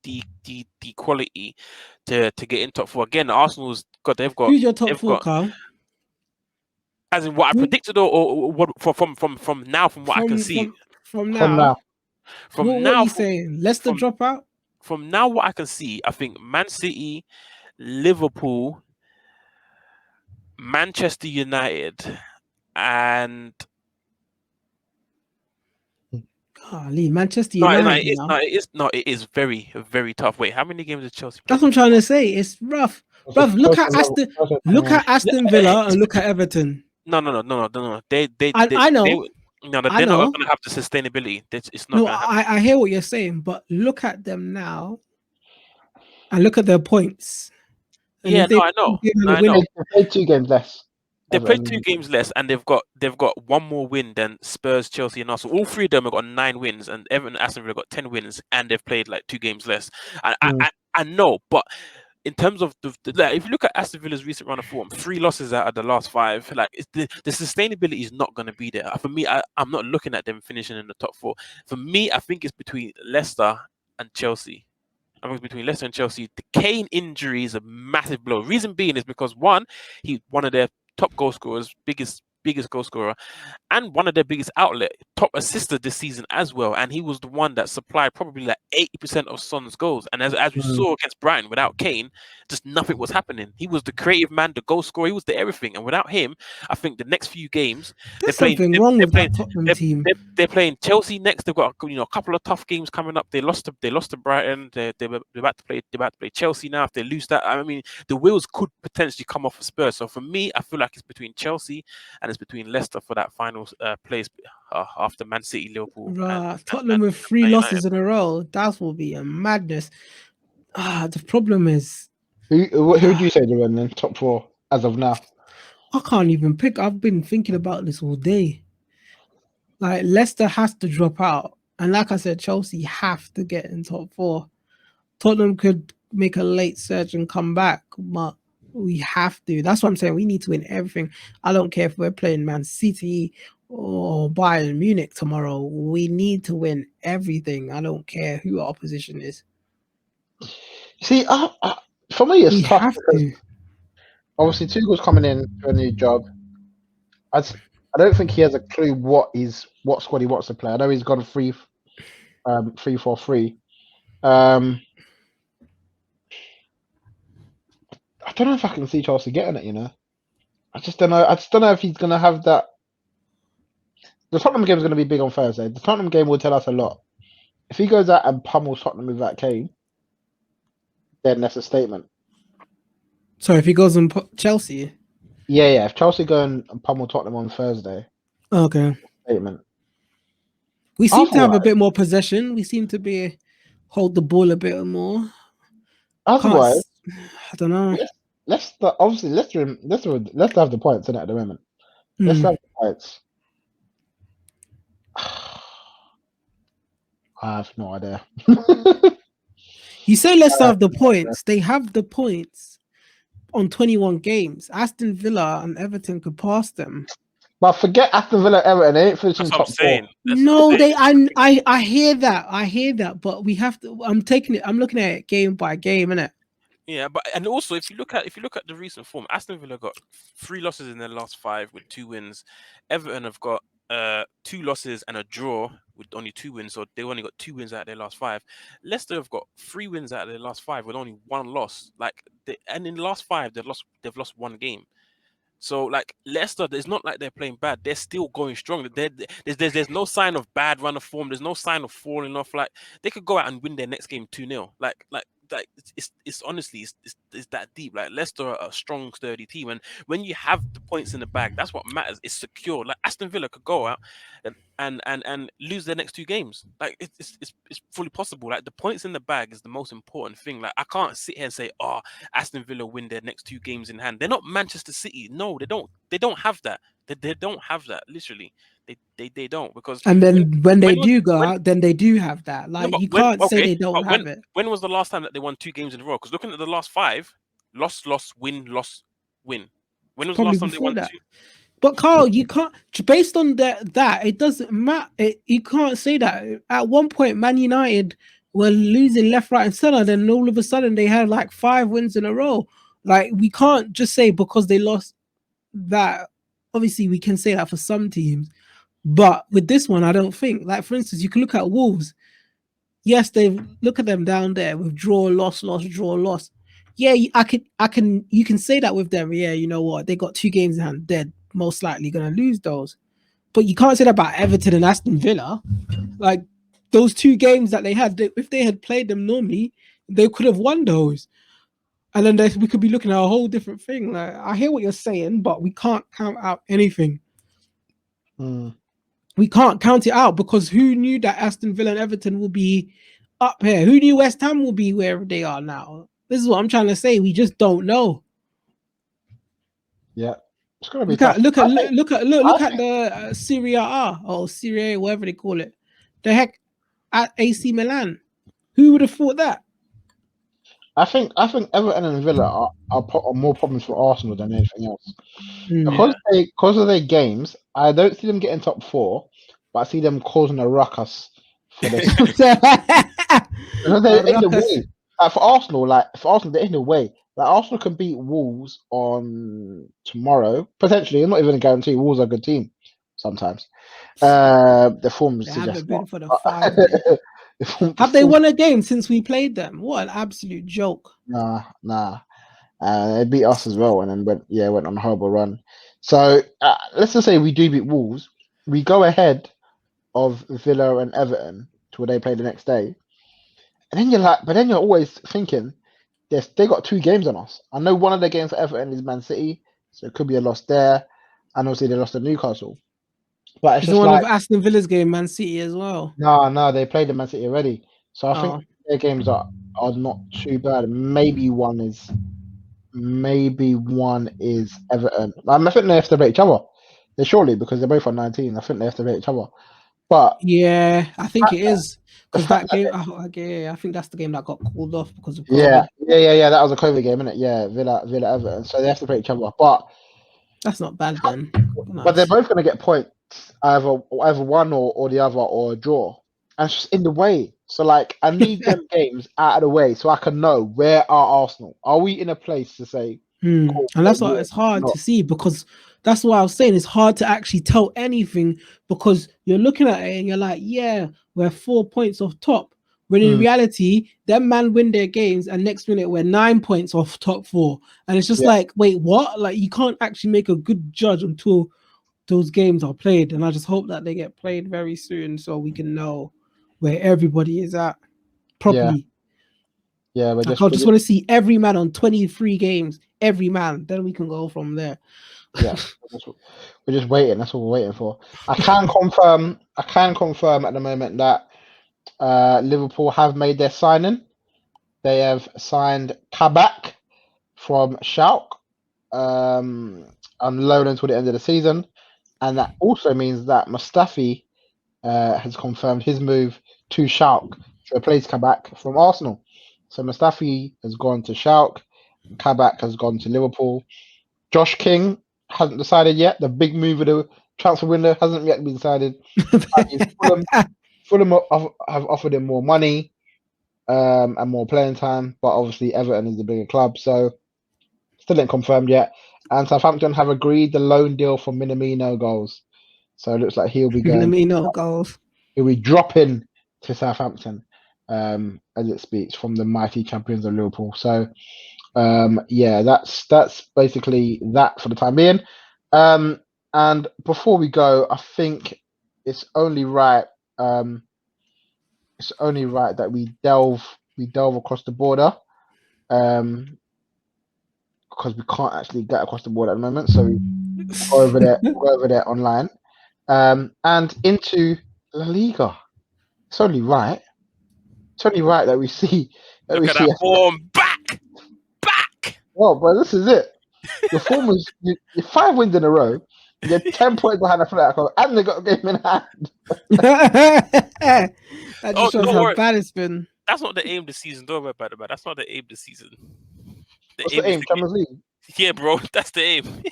the quality to get in top 4 again. Arsenal's got who's your top 4, Carl? As in what I predicted, or what from now, from what I can see. From now. What are you saying? Leicester drop out? From now, what I can see, I think Man City, Liverpool, Manchester United, and Manchester United. It is very, very tough. Wait, how many games did Chelsea play? That's what I'm trying to say. It's rough. Bruv, look at Aston Villa and look at Everton. No. I know. They're not going to have the sustainability. It's not. No, I hear what you're saying, but look at them now, and look at their points. And I know. They played 2 games less. They played 2 games less, and they've got 1 more win than Spurs, Chelsea, and Arsenal. All 3 of them have got 9 wins, and Everton and Aston Villa got 10 wins, and they've played like 2 games less. I know, but in terms of if you look at Aston Villa's recent run of form, 3 losses out of the last 5, like the sustainability is not going to be there. For me, I'm not looking at them finishing in the top 4. For me, I think it's between Leicester and Chelsea. The Kane injury is a massive blow. Reason being is because one of their top goal scorers, biggest goal scorer, and one of their biggest outlet, top assister this season as well. And he was the one that supplied probably like 80% of Son's goals. And as we saw against Brighton, without Kane, just nothing was happening. He was the creative man, the goal scorer. He was the everything. And without him, I think the next few games, they're playing Chelsea next. They've got a couple of tough games coming up. They lost to Brighton. They're about to play Chelsea now. If they lose that, I mean, the wheels could potentially come off for Spurs. So for me, I feel like it's between Chelsea and it's between Leicester for that final place after Man City, Liverpool. Tottenham with 3 losses in a row. That will be a madness. The problem is, who do you say to win in top 4 as of now? I can't even pick. I've been thinking about this all day. Like, Leicester has to drop out, and like I said, Chelsea have to get in top 4. Tottenham could make a late surge and come back, but we have to. That's what I'm saying. We need to win everything. I don't care if we're playing Man City or Bayern Munich tomorrow. We need to win everything. I don't care who our opposition is. See, for me, it's tough because obviously Tuchel's coming in to a new job. I don't think he has a clue what squad he wants to play. I know he's gone 3-4-3. I don't know if I can see Chelsea getting it, I just don't know. I just don't know if he's going to have that. The Tottenham game is going to be big on Thursday. The Tottenham game will tell us a lot. If he goes out and pummels Tottenham with that Kane, then that's a statement. So if he goes and put Chelsea? Yeah. If Chelsea go and pummel Tottenham on Thursday, Okay. statement. We seem to have a Otherwise, bit more possession. We seem to be hold the ball a bit more. Can't. otherwise, I don't know. obviously let's have the points in it at the moment. Let's Hmm. have the points. I have no idea. You say let's have the points. They have the points on 21 games. Aston Villa and Everton could pass them. But forget Aston Villa, Everton. They ain't finishing That's what I'm top four. saying. No, they. I hear that. I hear that. But we have to. I'm taking it. I'm looking at it game by game, innit? Yeah, but and also if you look at the recent form, Aston Villa got 3 losses in their last 5 with 2 wins. Everton have got 2 losses and a draw with only 2 wins, so they only got 2 wins out of their last 5. Leicester have got 3 wins out of their last 5 with only 1 loss. And in the last 5 they've lost 1 game. So like Leicester, it's not like they're playing bad. They're still going strong. There's no sign of bad run of form. There's no sign of falling off. Like they could go out and win their next game 2-0. Like it's honestly it's that deep. Like Leicester are a strong, sturdy team, and when you have the points in the bag, that's what matters. It's secure. Like Aston Villa could go out and lose their next 2 games. Like it's fully possible. Like the points in the bag is the most important thing. Like I can't sit here and say, oh, Aston Villa win their next 2 games in hand. They're not Manchester City. No, they don't. They don't have that. They don't have that. Literally, they don't because And then when they when was do go when out, then they do have that. no, Like but you when can't say okay, they don't but have it. when was the last time that they won 2 games in a row? Because looking at the last 5, loss, win, loss, win. When was the Probably last time they before won that. 2? But Carl, you can't based on that it doesn't matter. You can't say that. At one point, Man United were losing left, right, and center. Then all of a sudden, they had like 5 wins in a row. Like we can't just say because they lost that. Obviously, we can say that for some teams, but with this one, I don't think. Like for instance, you can look at Wolves. Yes, they look at them down there with draw, loss, loss, draw, loss. Yeah, you can say that with them. Yeah, you know what? They got 2 games in hand. They're most likely gonna lose those. But you can't say that about Everton and Aston Villa. Like those 2 games that they had, if they had played them normally, they could have won those. And then we could be looking at a whole different thing. Like I hear what you're saying, but we can't count out anything. We can't count it out because who knew that Aston Villa and Everton will be up here? Who knew West Ham will be where they are now? This is what I'm trying to say. We just don't know. Yeah, it's gonna be tough. Look at the Serie A or Serie A, whatever they call it. The heck at AC Milan. Who would have thought that? I think Everton and Villa are more problems for Arsenal than anything else. Mm. Because of their games, I don't see them getting top 4, but I see them causing a ruckus for this. Because they're in the way. For Arsenal, they're in the way. Like Arsenal can beat Wolves on tomorrow, potentially. I'm not even a guarantee. Wolves are a good team sometimes. The form They suggests haven't been not. for the 5 days. Have they won a game since we played them? What an absolute joke. Nah. They beat us as well, and then went on a horrible run. So let's just say we do beat Wolves, we go ahead of Villa and Everton to where they play the next day, and then you're always thinking, yes, they got 2 games on us. I know one of the games for Everton is Man City, so it could be a loss there, and obviously they lost to Newcastle. But it's Is just one like of Aston Villa's game, Man City as well? no, they played the Man City already, so I think Oh. their games are not too bad. Maybe one is Everton. I think they have to beat each other. They surely, because they're both on 19. I think they have to beat each other. But Yeah, I think it is the because fact that game. I think that's the game that got called off because of yeah, COVID. that was a COVID game, isn't it? Yeah, Villa Everton. So they have to play each other. But That's not bad then. they're Nice. both going to get points, either one or the other, or a draw. And it's just in the way. So like, I need them games out of the way so I can know where are Arsenal. Are we in a place to say? Cool, And that's why it's hard to see because that's why I was saying it's hard to actually tell anything because you're looking at it and you're like, yeah, we're 4 points off top. When in reality, them man win their games and next minute we're 9 points off top 4. And it's just like, wait, what? Like you can't actually make a good judge until those games are played. And I just hope that they get played very soon so we can know where everybody is at properly. Yeah, we're I just just want to see every man on 23 games, every man. Then we can go from there. yeah, we're just waiting. That's what we're waiting for. I can confirm at the moment that Liverpool have made their signing. They have signed Kabak from Schalke on loan until the end of the season, and that also means that Mustafi has confirmed his move to Schalke to replace Kabak from Arsenal. So Mustafi has gone to Schalke, Kabak has gone to Liverpool. Josh King hasn't decided yet. The big move of the transfer window hasn't yet been decided. Fulham have offered him more money and more playing time, but obviously Everton is the bigger club, so still ain't confirmed yet. And Southampton have agreed the loan deal for Minamino goals. So it looks like he'll be going. Minamino goals. He'll be dropping to Southampton as it speaks from the mighty champions of Liverpool. So yeah, that's basically that for the time being. And before we go, I think it's only right that we delve across the border. Because we can't actually get across the border at the moment, so we'll go over there online. And into La Liga. It's only right that we see Look at that form. Back. Well, but this is it. Your form is you're 5 wins in a row. You're 10 points behind Atletico, and they got a game in hand. That just shows how worry. bad it's been. That's not the aim this season. Don't worry about it, man. That's not the aim this season. What's the aim? Champions League? Yeah, bro. That's the aim.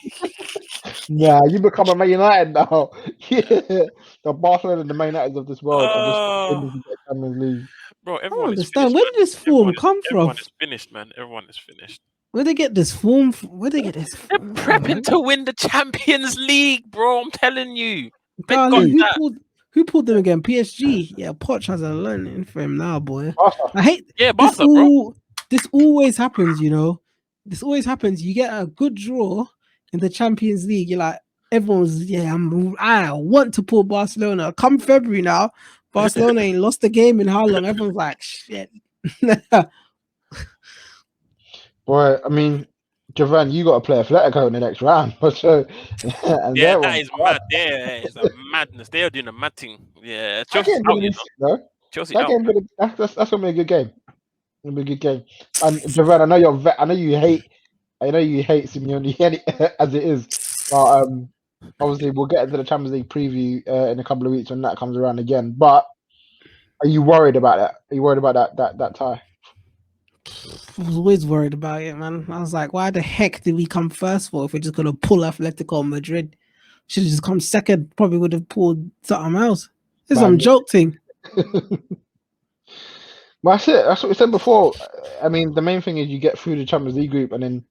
Yeah, you become a Man United now. Yeah, the Barcelona and the Man United of this world are just Champions League. Bro, I don't understand. Where did this form come from? Everyone is finished, man. Everyone is finished. Where they get this form? Where they get this? They're prepping to win the Champions League, bro. I'm telling you. Who pulled them again? PSG. Yeah, Poch has a learning for him now, boy. Barca. I hate. Yeah, Barca, bro. This always happens, you know. This always happens. You get a good draw in the Champions League. You're like, everyone's I want to pull Barcelona. Come February now, Barcelona ain't lost the game in how long? Everyone's like, shit. Boy, I mean, Javan, you got to play Atletico in the next round. So, yeah, that is mad. Yeah, it's a madness. They are doing a mad thing. Yeah, Chelsea's out, you know. Chelsea out. That's gonna be a good game. It'll be a good game. And Javan, I know you hate Simeone as it is, but obviously we'll get into the Champions League preview in a couple of weeks when that comes around again. But are you worried about that? Are you worried about that tie? I was always worried about it, man. I was like, why the heck did we come first for if we're just gonna pull Atletico Madrid? Should have just come second. Probably would have pulled something else. It's some joke thing. That's it. That's what we said before. I mean, the main thing is you get through the Champions League group and then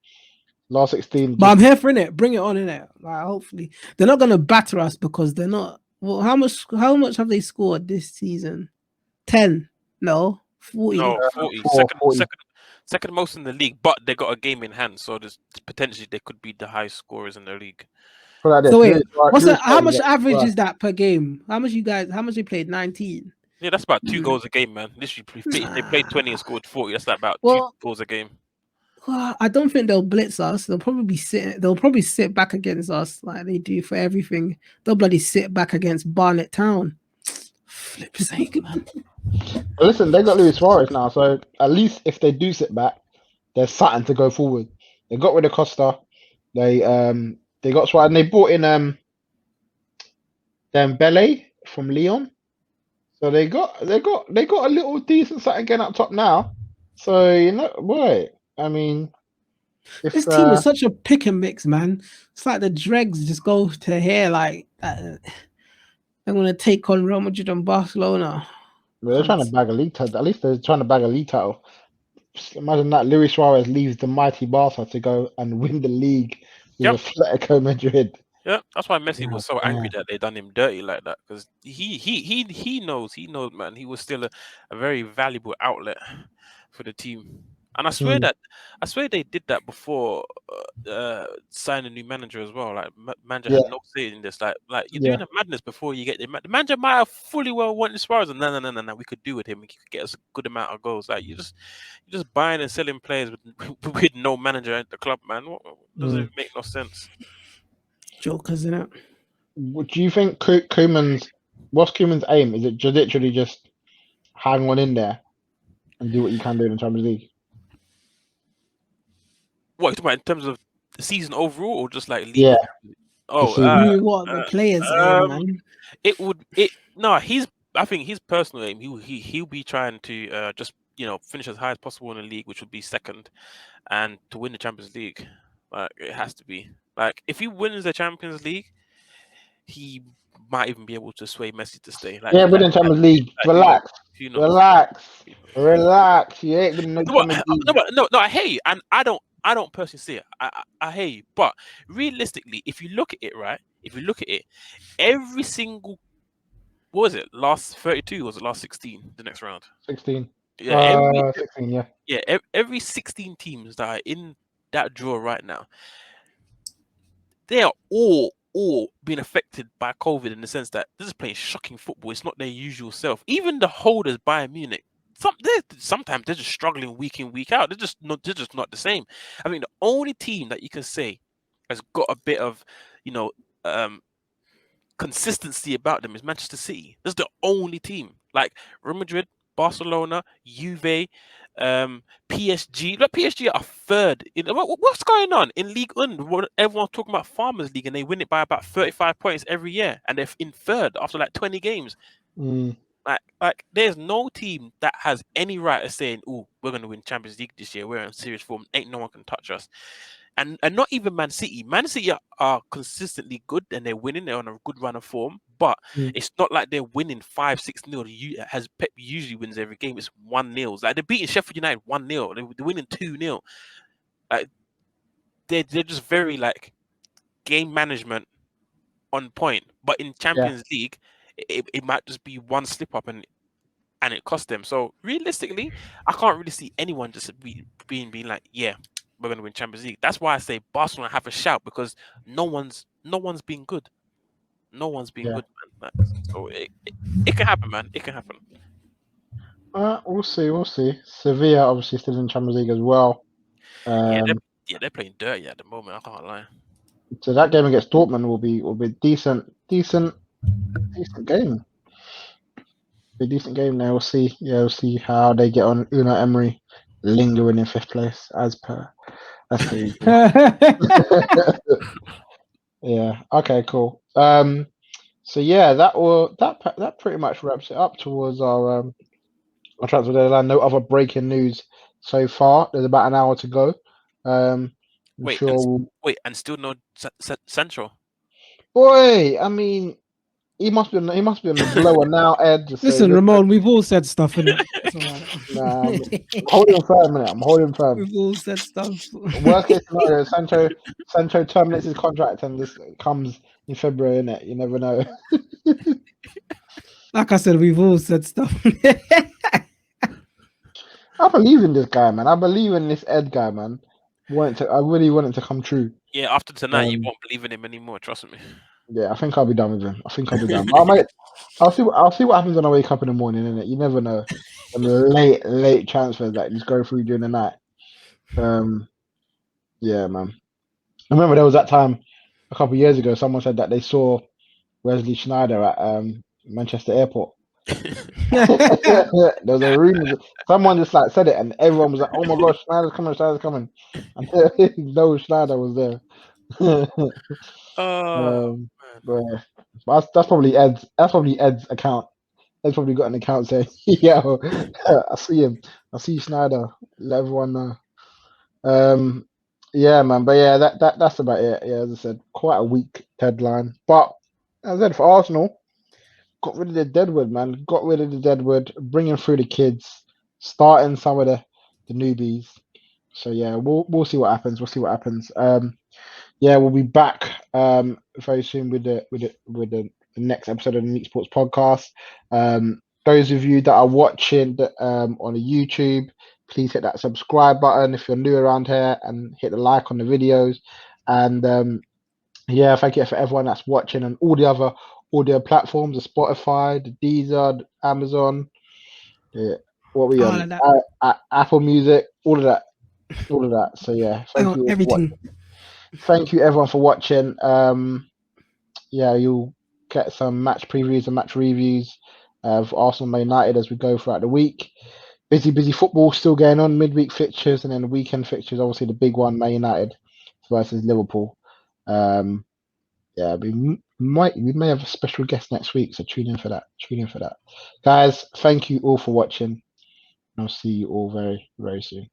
last 16. But I'm here for it. Bring it on in it. Like, hopefully they're not gonna batter us because they're not. Well, how much have they scored this season? 10? No, 40. No, 40. 40. Second most in the league, but they got a game in hand, so there's potentially they could be the highest scorers in the league. So wait, how much average is that per game? How much they played? 19. Yeah, that's about 2 goals a game, man. Literally, they played 20 and scored 40. That's like about 2 goals a game. Well, I don't think they'll blitz us. They'll probably sit back against us like they do for everything. They'll bloody sit back against Barnet Town. Flip's sake, man. Listen, they got Luis Suarez now, so at least if they do sit back, there's something to go forward. They got rid of Costa. They got Suarez, and they brought in Dembele from Lyon. So they got a little decent something again up top now. So boy, I mean, this team is such a pick and mix, man. It's like the dregs just go to here like they're gonna take on Real Madrid and Barcelona. Well, they're trying to bag a league title. At least they're trying to bag a league title. Just imagine that Luis Suarez leaves the mighty Barca to go and win the league with Atletico Madrid. Yeah, that's why Messi was so angry that they done him dirty like that, because he knows, man. He was still a very valuable outlet for the team, and I swear they did that before sign a new manager as well. Like manager Yeah. had no say in this. Like you're Yeah. doing a madness before you get the manager might have fully well wanted Suarez, and no. We could do with him. He could get us a good amount of goals. Like you're just buying and selling players with with no manager at the club, man. What doesn't make no sense. Jokers, innit? Do you think what's Koeman's aim? Is it just literally just hang on in there and do what you can do in the Champions League? What you talking about in terms of the season overall, or just like league? Yeah. Oh, season. What the players aim, man? I think his personal aim. He'll be trying to just finish as high as possible in the league, which would be second, and to win the Champions League. Like it has to be. Like if he wins the Champions League, he might even be able to sway Messi to stay. Like Yeah, winning Champions League. Relax. who knows? Relax. You ain't winning no No, Champions League. no, I hear you, and I don't personally see it. I hear you, but realistically, if you look at it, right? If you look at it, every single what was it? Last 32 or was it last 16? The next round. 16. Yeah, 16. Yeah. yeah. Every 16 teams that are in that draw right now, they are all being affected by COVID in the sense that they're just playing shocking football. It's not their usual self. Even the holders, Bayern Munich, sometimes they're just struggling week in, week out. They're just not the same. I mean, the only team that you can say has got a bit of, consistency about them is Manchester City. That's the only team. Like Real Madrid, Barcelona, Juve, PSG. Like PSG are third. What's going on in League One? Everyone's talking about Farmers League, and they win it by about 35 points every year, and they're in third after like 20 games. Like there's no team that has any right of saying, "Oh, we're going to win Champions League this year. We're in serious form. Ain't no one can touch us." And not even Man City. Man City are consistently good and they're winning. They're on a good run of form, but it's not like they're winning 5-6-0. As Pep usually wins every game, it's 1-0. Like they're beating Sheffield United 1-0. They're winning 2-0. Like they're just very like game management on point. But in Champions League, it might just be one slip up and it cost them. So realistically, I can't really see anyone just being like, yeah, we're going to win Champions League. That's why I say Barcelona have a shout because no one's been good. No one's been good, man. So it can happen, man. It can happen. We'll see. Sevilla obviously still in Champions League as well. They're playing dirty at the moment. I can't lie. So that game against Dortmund will be decent game. A decent game there. We'll see. Yeah, we'll see how they get on. Unai Emery lingering in 5th place as per usual. Yeah. Okay. Cool. So yeah, that pretty much wraps it up towards our transfer deadline. No other breaking news so far. There's about an hour to go. Wait, and still no Sancho. Boy, I mean, he must be on the blower now, Ed. Listen, Ramon, we've all said stuff in it. Nah, I'm holding firm, innit? I'm holding firm. We've all said stuff. Worst case scenario, Sancho terminates his contract and this comes in February, innit? You never know. Like I said, we've all said stuff. I believe in this guy, man. I believe in this Ed guy, man. I really want it to come true. Yeah, after tonight, you won't believe in him anymore. Trust me. Yeah, I think I'll be done with him. I'll see what happens when I wake up in the morning, innit? You never know. And the late transfers that just go through during the night. Yeah, man. I remember there was that time a couple of years ago. Someone said that they saw Wesley Schneider at Manchester Airport. There was a rumor. Someone just like said it, and everyone was like, "Oh my gosh, Schneider's coming!" And no, Schneider was there. But that's probably Ed's. That's probably Ed's account. Ed's probably got an account saying, "Yo, I see him. I see Schneider." Let everyone know. Yeah, man. But yeah, that's about it. Yeah, as I said, quite a weak deadline. But as I said, for Arsenal, got rid of the deadwood, man. Got rid of the deadwood, bringing through the kids, starting some of the newbies. So yeah, we'll see what happens. We'll see what happens. Yeah, we'll be back very soon with the next episode of the Neeks Sports podcast. Those of you that are watching on the YouTube, please hit that subscribe button if you're new around here, and hit the like on the videos. And yeah, thank you for everyone that's watching on all the other audio platforms, the Spotify, the Deezer, the Amazon, what we All on, of that. Apple Music, all of that. So yeah, Hang thank on, you all for everything. watching. Thank you everyone for watching. Yeah, you'll get some match previews and match reviews of Arsenal Man United as we go throughout the week. Busy football still going on, midweek fixtures, and then the weekend fixtures. Obviously, the big one, Man United versus Liverpool. Yeah, we may have a special guest next week, so tune in for that. Guys. Thank you all for watching. I'll see you all very, very soon.